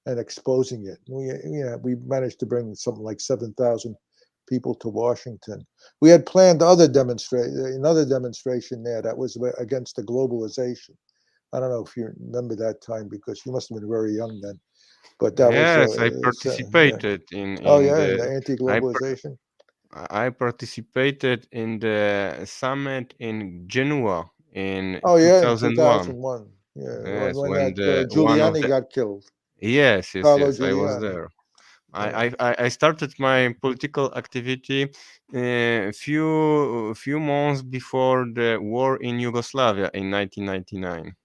and exposing it. We managed to bring something like 7,000 people to Washington. We had planned another demonstration there that was against the globalization. I don't know if you remember that time, because you must have been very young then. but that was Yes, I yeah. participated Oh in yeah, in the the I anti-globalization. I participated in the summit in Genoa in Oh yeah, in 2001. 2001. Yeah, Yes, when when that the one of Giuliani the got killed, yes, yes, Carlo yes, I was Giuliani. there. Yeah. I started my political activity few months before the war in Yugoslavia in 1999.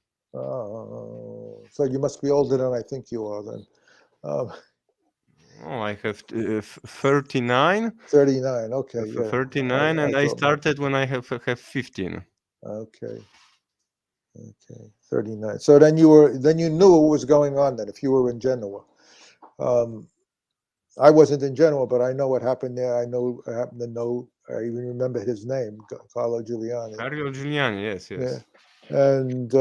So you must be older than I think you are then. Um, Oh, I have 39, 39. Okay, yeah. 39, I and I thought started when I have 15. okay, okay, 39. So then you knew what was going on then if you were in Genoa. Um, I wasn't in Genoa, but I know what happened there. I happen to know. I even remember his name, Carlo Giuliani. Carlo Giuliani, yes, Yeah, yes. and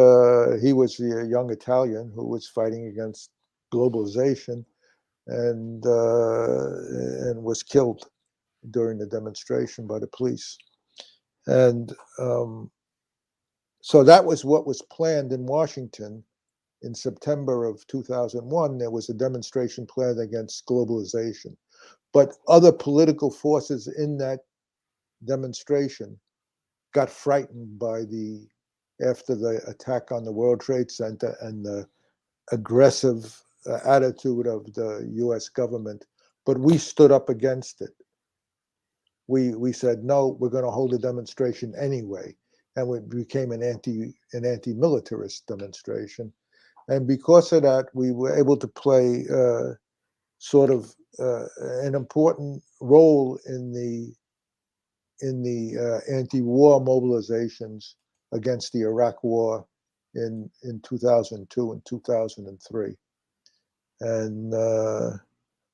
he was a young Italian who was fighting against globalization and was killed during the demonstration by the police. And so that was what was planned in Washington in September of 2001. There was a demonstration planned against globalization. But other political forces in that demonstration got frightened by after the attack on the World Trade Center and the aggressive attitude of the US government. But we stood up against it. We said no, we're going to hold a demonstration anyway, and we became an anti-militarist demonstration. And because of that, we were able to play sort of an important role in the anti-war mobilizations against the Iraq War in 2002 and 2003. And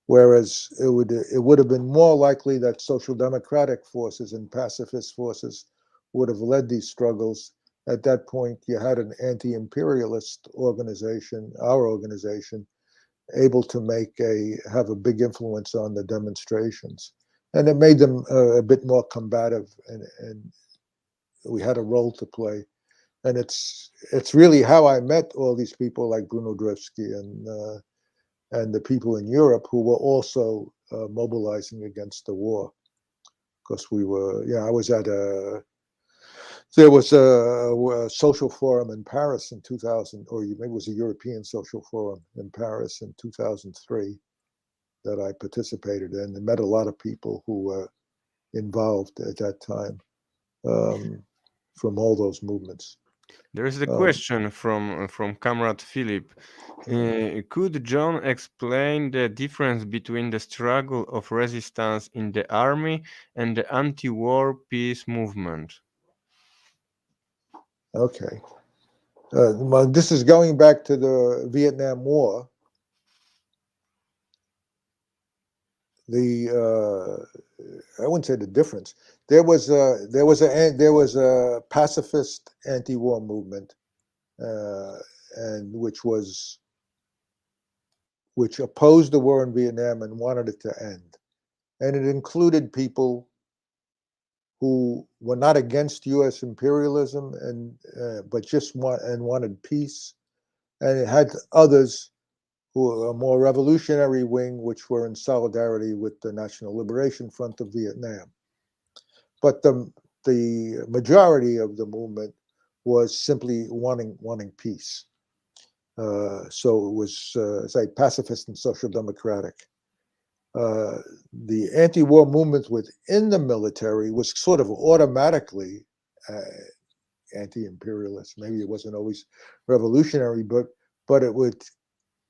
whereas it would have been more likely that social democratic forces and pacifist forces would have led these struggles. At that point, you had an anti-imperialist organization, our organization, able to have a big influence on the demonstrations, and it made them a bit more combative, and we had a role to play. And it's really how I met all these people like Bruno Drevsky and the people in Europe who were also mobilizing against the war. Because I was there was a social forum in Paris in 2000, or maybe it was a European social forum in Paris in 2003 that I participated in and met a lot of people who were involved at that time from all those movements. There is a Um, question from Comrade Philip. Could John explain the difference between the struggle of resistance in the army and the anti-war peace movement? okay. Well, this is going back to the Vietnam War. I wouldn't say the difference. There was a pacifist anti-war movement, and which opposed the war in Vietnam and wanted it to end. And it included people who were not against U.S. imperialism but just wanted peace, and it had others who were a more revolutionary wing, which were in solidarity with the National Liberation Front of Vietnam. But the majority of the movement was simply wanting peace. So it was, say, pacifist and social democratic. The anti-war movement within the military was sort of automatically uh, anti-imperialist. Maybe it wasn't always revolutionary, but it would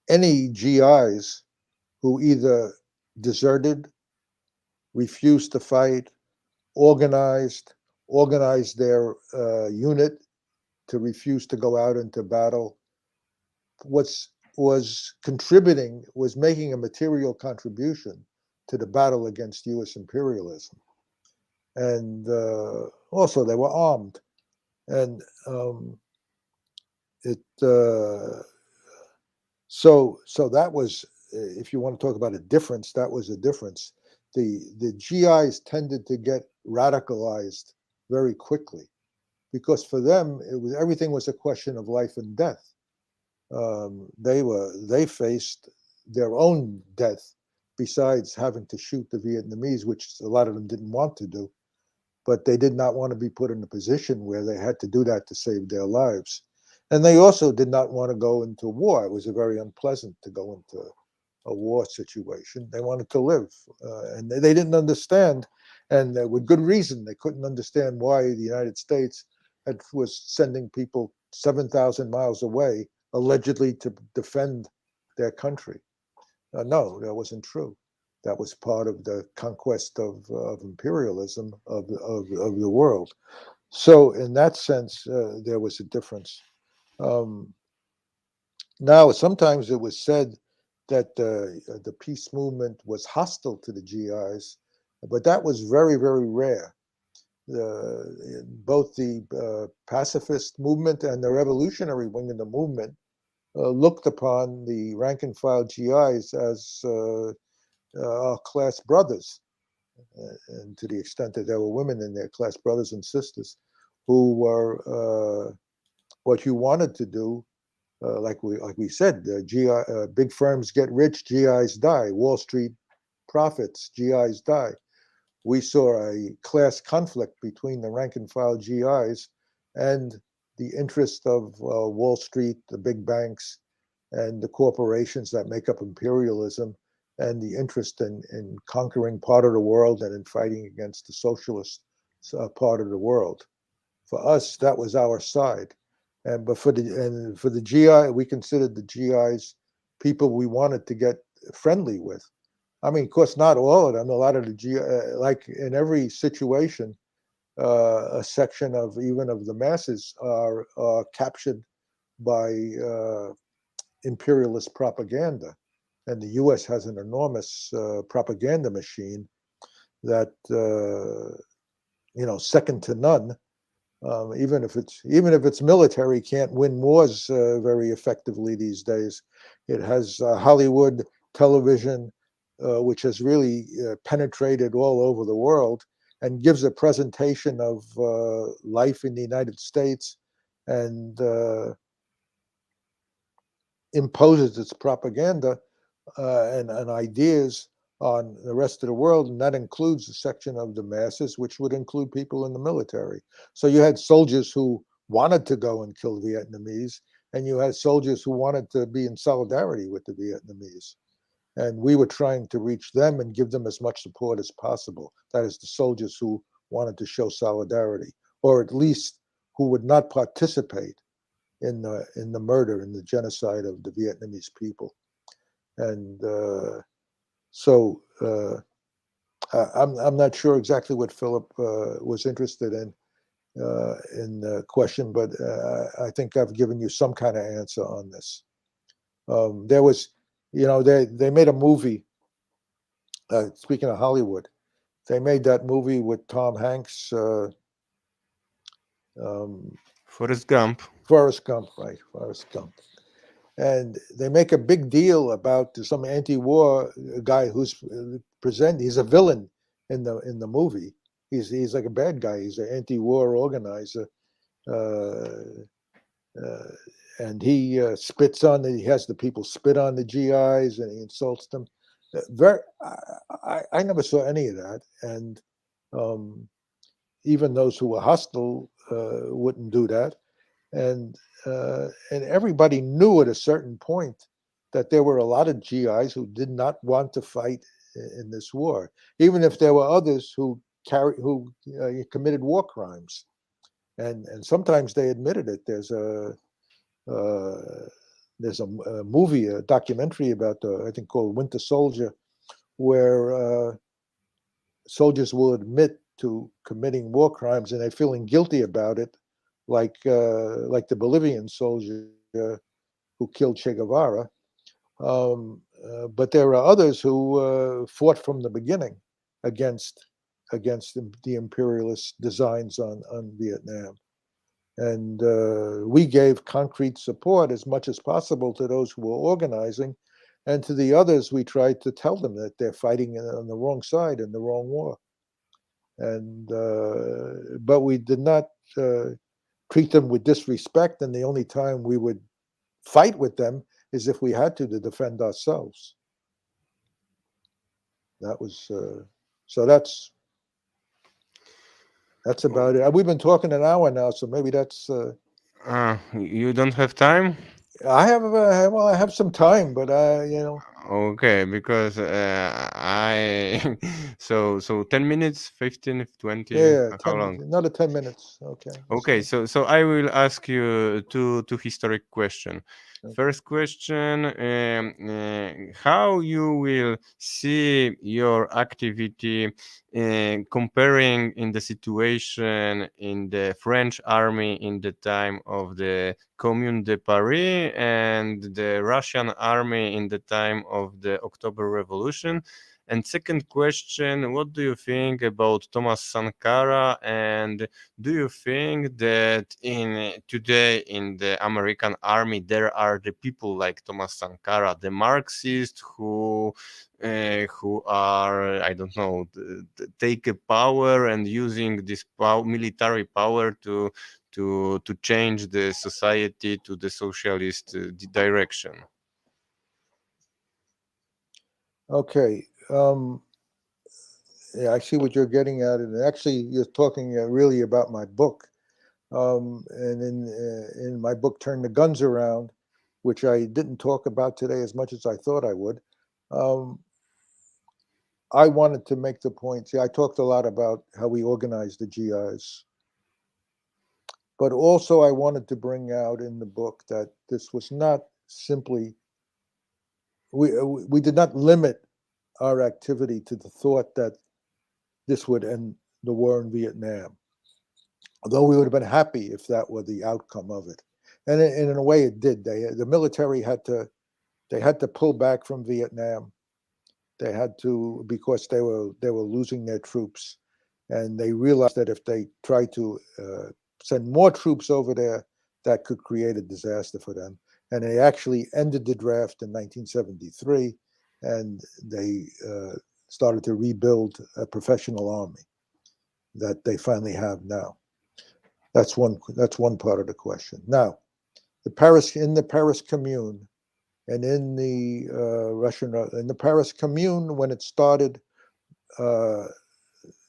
any GIs who either deserted, refused to fight, organized, organized their unit to refuse to go out into battle, what's was making a material contribution to the battle against U.S. imperialism, and also they were armed, and it so that was, if you want to talk about a difference, that was a difference. The GIs tended to get radicalized very quickly because for them everything was a question of life and death. They faced their own death, besides having to shoot the Vietnamese, which a lot of them didn't want to do. But they did not want to be put in a position where they had to do that to save their lives. And they also did not want to go into war. It was very unpleasant to go into a war situation. They wanted to live, and they didn't understand, and with good reason, they couldn't understand why the United States was sending people 7,000 miles away, allegedly to defend their country. No, that wasn't true. That was part of the conquest of imperialism of the world. So, in that sense, there was a difference. Um, Now, sometimes it was said that the peace movement was hostile to the GIs, but that was very, very rare. Both the pacifist movement and the revolutionary wing of the movement looked upon the rank and file GIs as our class brothers, and to the extent that there were women in their class brothers and sisters who were what you wanted to do. Like we said, big firms get rich, GIs die. Wall Street profits, GIs die. We saw a class conflict between the rank and file GIs and the interest of Wall Street, the big banks, and the corporations that make up imperialism, and the interest in conquering part of the world and in fighting against the socialist part of the world. For us, that was our side. But for the GI, we considered the GIs people we wanted to get friendly with. I mean, of course, not all of them. A lot of the GI, like in every situation, a section of even of the masses are captured by imperialist propaganda, and the U.S. has an enormous propaganda machine that second to none. Even if it's military, can't win wars very effectively these days. It has Hollywood television, which has really penetrated all over the world and gives a presentation of life in the United States and imposes its propaganda and ideas on the rest of the world, and that includes a section of the masses, which would include people in the military. So you had soldiers who wanted to go and kill Vietnamese, and you had soldiers who wanted to be in solidarity with the Vietnamese. And we were trying to reach them and give them as much support as possible. That is, the soldiers who wanted to show solidarity, or at least who would not participate in the murder, in the genocide of the Vietnamese people. And so I'm not sure exactly what Philip was interested in the question, but I think I've given you some kind of answer on this. There was, they made a movie. Speaking of Hollywood, they made that movie with Tom Hanks, Forrest Gump. Forrest Gump, right? Forrest Gump. And they make a big deal about some anti-war guy who's present. He's a villain in the movie. He's like a bad guy. He's an anti-war organizer, uh, uh, and he spits on. He has the people spit on the GIs and he insults them. Very, I never saw any of that, and um, even those who were hostile wouldn't do that. And everybody knew at a certain point that there were a lot of GIs who did not want to fight in this war, even if there were others who committed war crimes, and sometimes they admitted it. There's a movie, a documentary about I think called Winter Soldier, where soldiers will admit to committing war crimes and they're feeling guilty about it, like the Bolivian soldier who killed Che Guevara. But there are others who fought from the beginning against the imperialist designs on Vietnam. And we gave concrete support as much as possible to those who were organizing, and to the others, we tried to tell them that they're fighting on the wrong side in the wrong war. And but we did not treat them with disrespect, and the only time we would fight with them is if we had to defend ourselves. That was so. That's about it. We've been talking an hour now, so maybe that's. You don't have time? I have well, I have some time, but Okay, because so 10 minutes, 15, yeah, 20, yeah, how 10, long? another 10 minutes. Okay, that's Okay, fine. so I will ask you two historic question. Okay. First question: how you will see your activity comparing in the situation in the French army in the time of the Commune de Paris and the Russian army in the time of the October Revolution? And second question: what do you think about Thomas Sankara, and do you think that in today in the American army there are the people like Thomas Sankara, the Marxists who are, I don't know, take a power and using this military power to change the society to the socialist direction? Okay. Yeah, I see what you're getting at, and actually, you're talking really about my book. And in my book, Turn the Guns Around, which I didn't talk about today as much as I thought I would. Um, I wanted to make the point. See, I talked a lot about how we organized the GIs, but also I wanted to bring out in the book that this was not simply we did not limit our activity to the thought that this would end the war in Vietnam, although we would have been happy if that were the outcome of it. And in a way, it did. The military had to pull back from Vietnam. They had to because they were losing their troops, and they realized that if they tried to send more troops over there, that could create a disaster for them. And they actually ended the draft in 1973, and they started to rebuild a professional army that they finally have now. That's one part of the question. Now, the Paris Commune and in the in the Paris Commune when it started. Uh,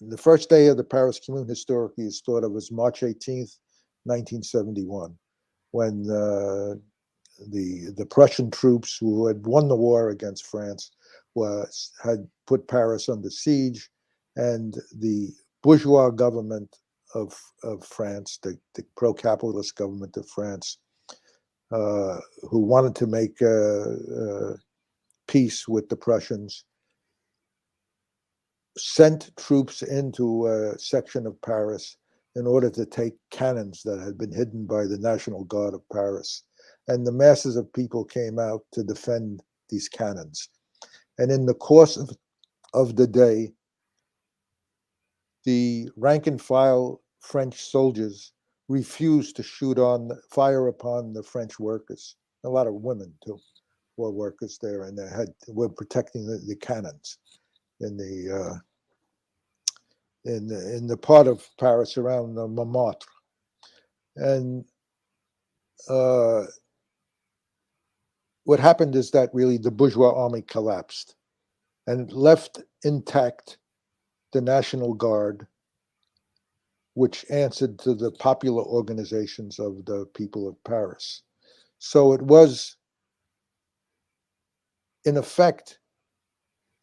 the first day of the Paris Commune historically is thought of as March 18th, 1971, when the Prussian troops who had won the war against France had put Paris under siege, and the bourgeois government of France, the pro-capitalist government of France, who wanted to make peace with the Prussians, sent troops into a section of Paris in order to take cannons that had been hidden by the National Guard of Paris. And the masses of people came out to defend these cannons. And in the course of the day, the rank and file French soldiers refused to fire upon the French workers. A lot of women, too, were workers there, and were protecting the cannons in the part of Paris around Montmartre, and uh, what happened is that really the bourgeois army collapsed and left intact the National Guard, which answered to the popular organizations of the people of Paris. So it was, in effect,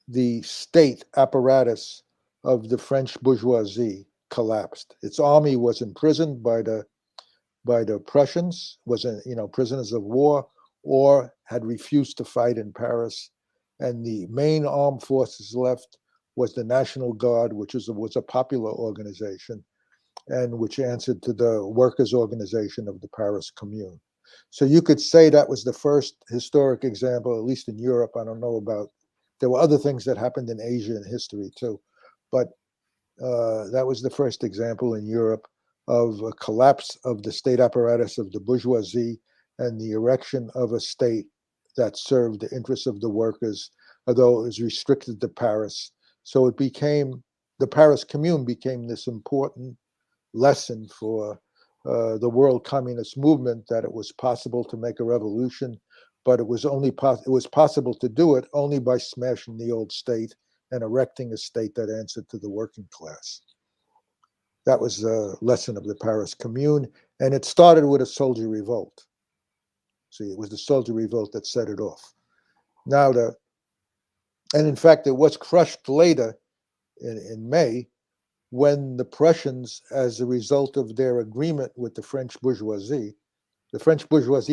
the state apparatus of the French bourgeoisie collapsed. Its army was imprisoned by the Prussians, was prisoners of war, or had refused to fight in Paris, and the main armed forces left was the National Guard, which was a popular organization, and which answered to the workers' organization of the Paris Commune. So you could say that was the first historic example, at least in Europe. I don't know about. There were other things that happened in Asia in history too, but that was the first example in Europe of a collapse of the state apparatus of the bourgeoisie and the erection of a state that served the interests of the workers, although it was restricted to Paris. So the Paris Commune became this important lesson for the world communist movement that it was possible to make a revolution, but it was possible to do it only by smashing the old state and erecting a state that answered to the working class. That was the lesson of the Paris Commune, and it started with a soldier revolt. See, it was the soldier revolt that set it off. Now, and in fact, it was crushed later in May when the Prussians, as a result of their agreement with the French bourgeoisie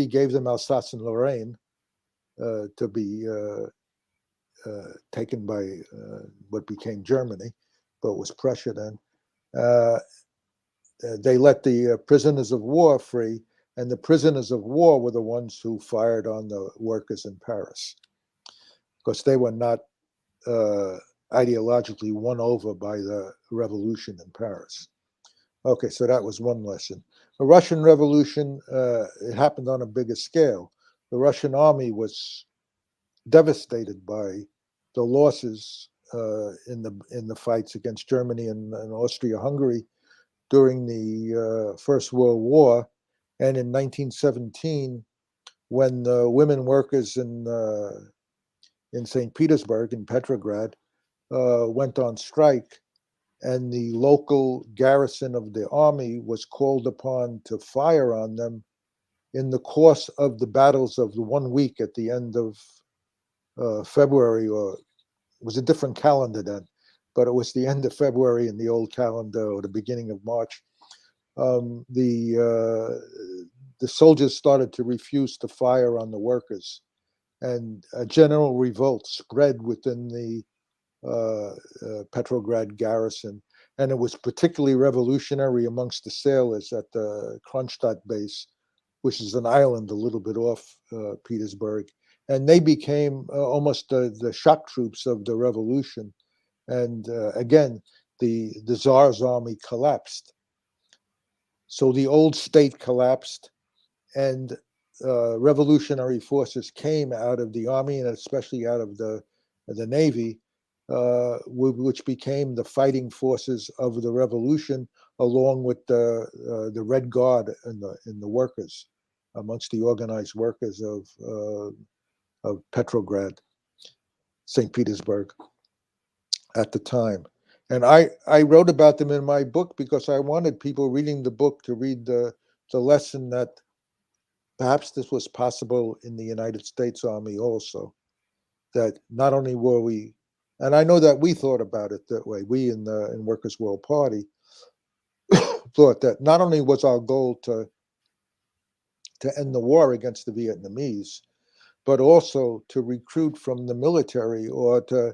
gave them Alsace and Lorraine to be taken by what became Germany, but was Prussia then. They let the prisoners of war free, and the prisoners of war were the ones who fired on the workers in Paris, because they were not ideologically won over by the revolution in Paris. Okay, so that was one lesson. The Russian Revolution, it happened on a bigger scale. The Russian army was devastated by the losses in the fights against Germany and Austria-Hungary during the First World War, and in 1917, when women workers in St. Petersburg, in Petrograd, went on strike, and the local garrison of the army was called upon to fire on them in the course of the battles of the 1 week at the end of February, or it was a different calendar then, but it was the end of February in the old calendar or the beginning of March. The soldiers started to refuse to fire on the workers, and a general revolt spread within the Petrograd garrison, and it was particularly revolutionary amongst the sailors at the Kronstadt base, which is an island a little bit off Petersburg, and they became almost the shock troops of the revolution. And again, the Tsar's army collapsed. So the old state collapsed, and revolutionary forces came out of the army and especially out of the navy, which became the fighting forces of the revolution, along with the Red Guard and the workers, amongst the organized workers of Petrograd, St. Petersburg at the time. And I wrote about them in my book because I wanted people reading the book to read the lesson that perhaps this was possible in the United States Army also, that not only were we, and I know that we thought about it that way, we in Workers' World Party thought that not only was our goal to end the war against the Vietnamese, but also to recruit from the military, or to,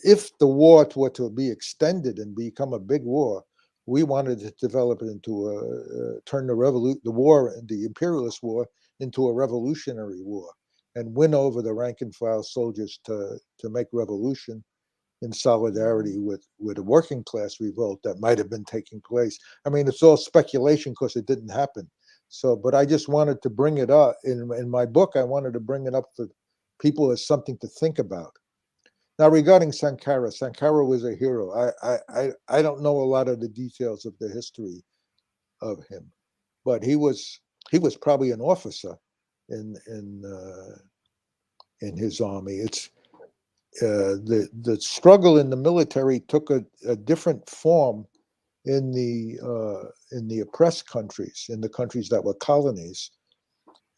if the war were to be extended and become a big war, we wanted to develop it into turn the war, the imperialist war, into a revolutionary war, and win over the rank and file soldiers to make revolution in solidarity with a working class revolt that might have been taking place. I mean, it's all speculation because it didn't happen. So, but I just wanted to bring it up in my book. I wanted to bring it up for people as something to think about. Now, regarding Sankara, Sankara was a hero. I don't know a lot of the details of the history of him, but he was probably an officer in his army. It's the struggle in the military took a different form in the oppressed countries, in the countries that were colonies.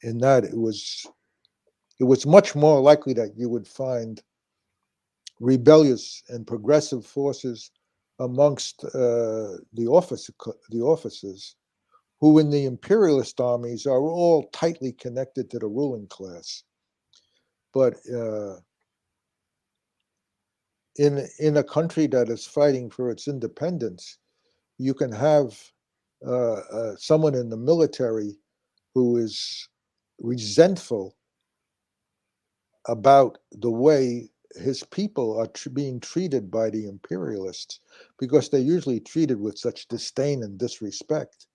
In that it was much more likely that you would find rebellious and progressive forces amongst the officers, who in the imperialist armies are all tightly connected to the ruling class. But in a country that is fighting for its independence, you can have someone in the military who is resentful about the way his people are being treated by the imperialists, because they're usually treated with such disdain and disrespect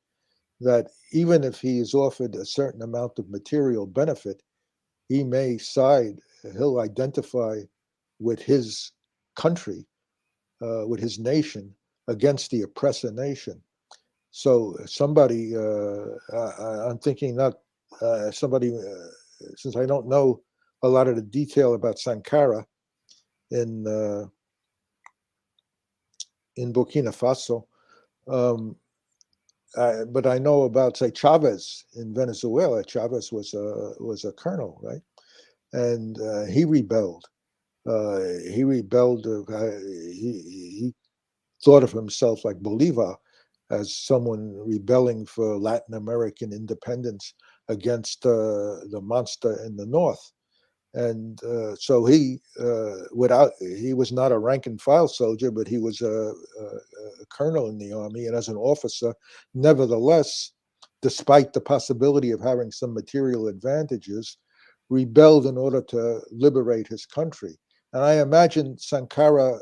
that even if he is offered a certain amount of material benefit, he'll identify with his country, with his nation, against the oppressor nation. So somebody, I'm thinking not somebody, since I don't know a lot of the detail about Sankara in in Burkina Faso. Um, but I know about, say, Chavez in Venezuela. Chavez was a colonel, right? And he rebelled. He rebelled. He thought of himself like Bolivar as someone rebelling for Latin American independence against the monster in the north. And so he was not a rank and file soldier, but he was a colonel in the army, and as an officer, nevertheless, despite the possibility of having some material advantages, rebelled in order to liberate his country. And I imagine Sankara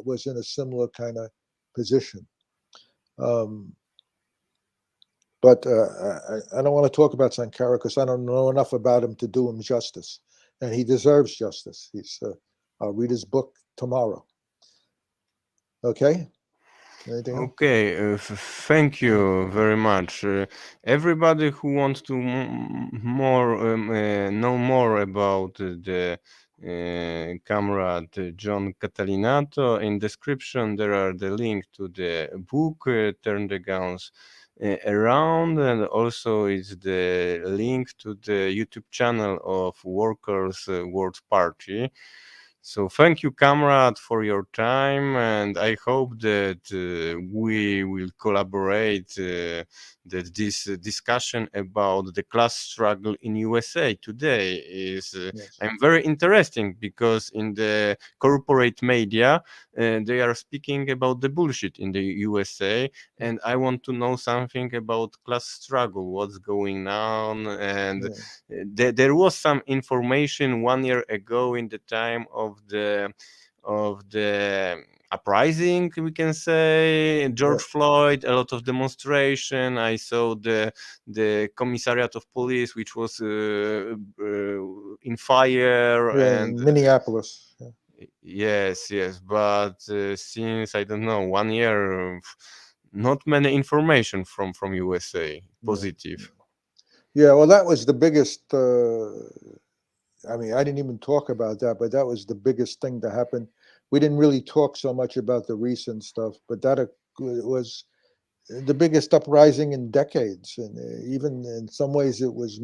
was in a similar kind of position. Um, but I don't want to talk about Sankara because I don't know enough about him to do him justice, and he deserves justice. I'll read his book tomorrow. Okay. Anything else? Okay, thank you very much. Everybody who wants to know more about the comrade John Catalinotto, in description there are the link to the book Turn the Guns Around, and also is the link to the YouTube channel of Workers' World Party. So thank you, comrade, for your time, and I hope that we will collaborate. That this discussion about the class struggle in USA today is Yes. I'm very interesting because in the corporate media they are speaking about the bullshit in the USA, and I want to know something about class struggle, what's going on, and Yeah. there was some information 1 year ago in the time of the uprising, we can say, Yeah. George Floyd, a lot of demonstration. I saw the commissariat of police which was in fire, Yeah. and In Minneapolis. Yeah. yes, but since I don't know 1 year, not many information from USA Yeah. positive. Yeah. Well, that was the biggest. I mean, I didn't even talk about that, but that was the biggest thing to happen. We didn't really talk so much about the recent stuff, but that was the biggest uprising in decades, and even in some ways, it was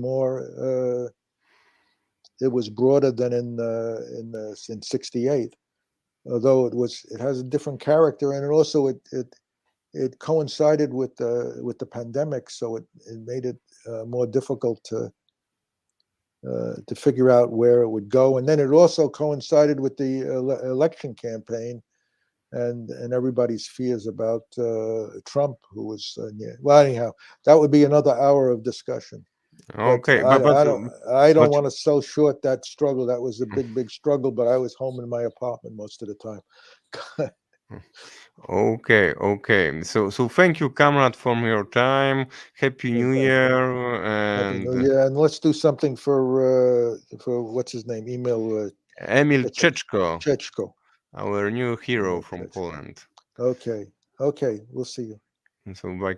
broader than in '68. Although it has a different character, and it coincided with the pandemic, so it made it more difficult to figure out where it would go. And then it also coincided with the election campaign and everybody's fears about Trump, who was well. Anyhow, that would be another hour of discussion. But Okay, I don't but want to sell short that struggle. That was a big struggle. But I was home in my apartment most of the time. okay. So thank you, comrade, for your time. Happy New Okay. Year, Happy New and Year, and let's do something for what's his name? Email Emil Chechko. Czechko, Chechko. our new hero Email from Chechko. Poland. Okay. Okay. We'll see you. So bye,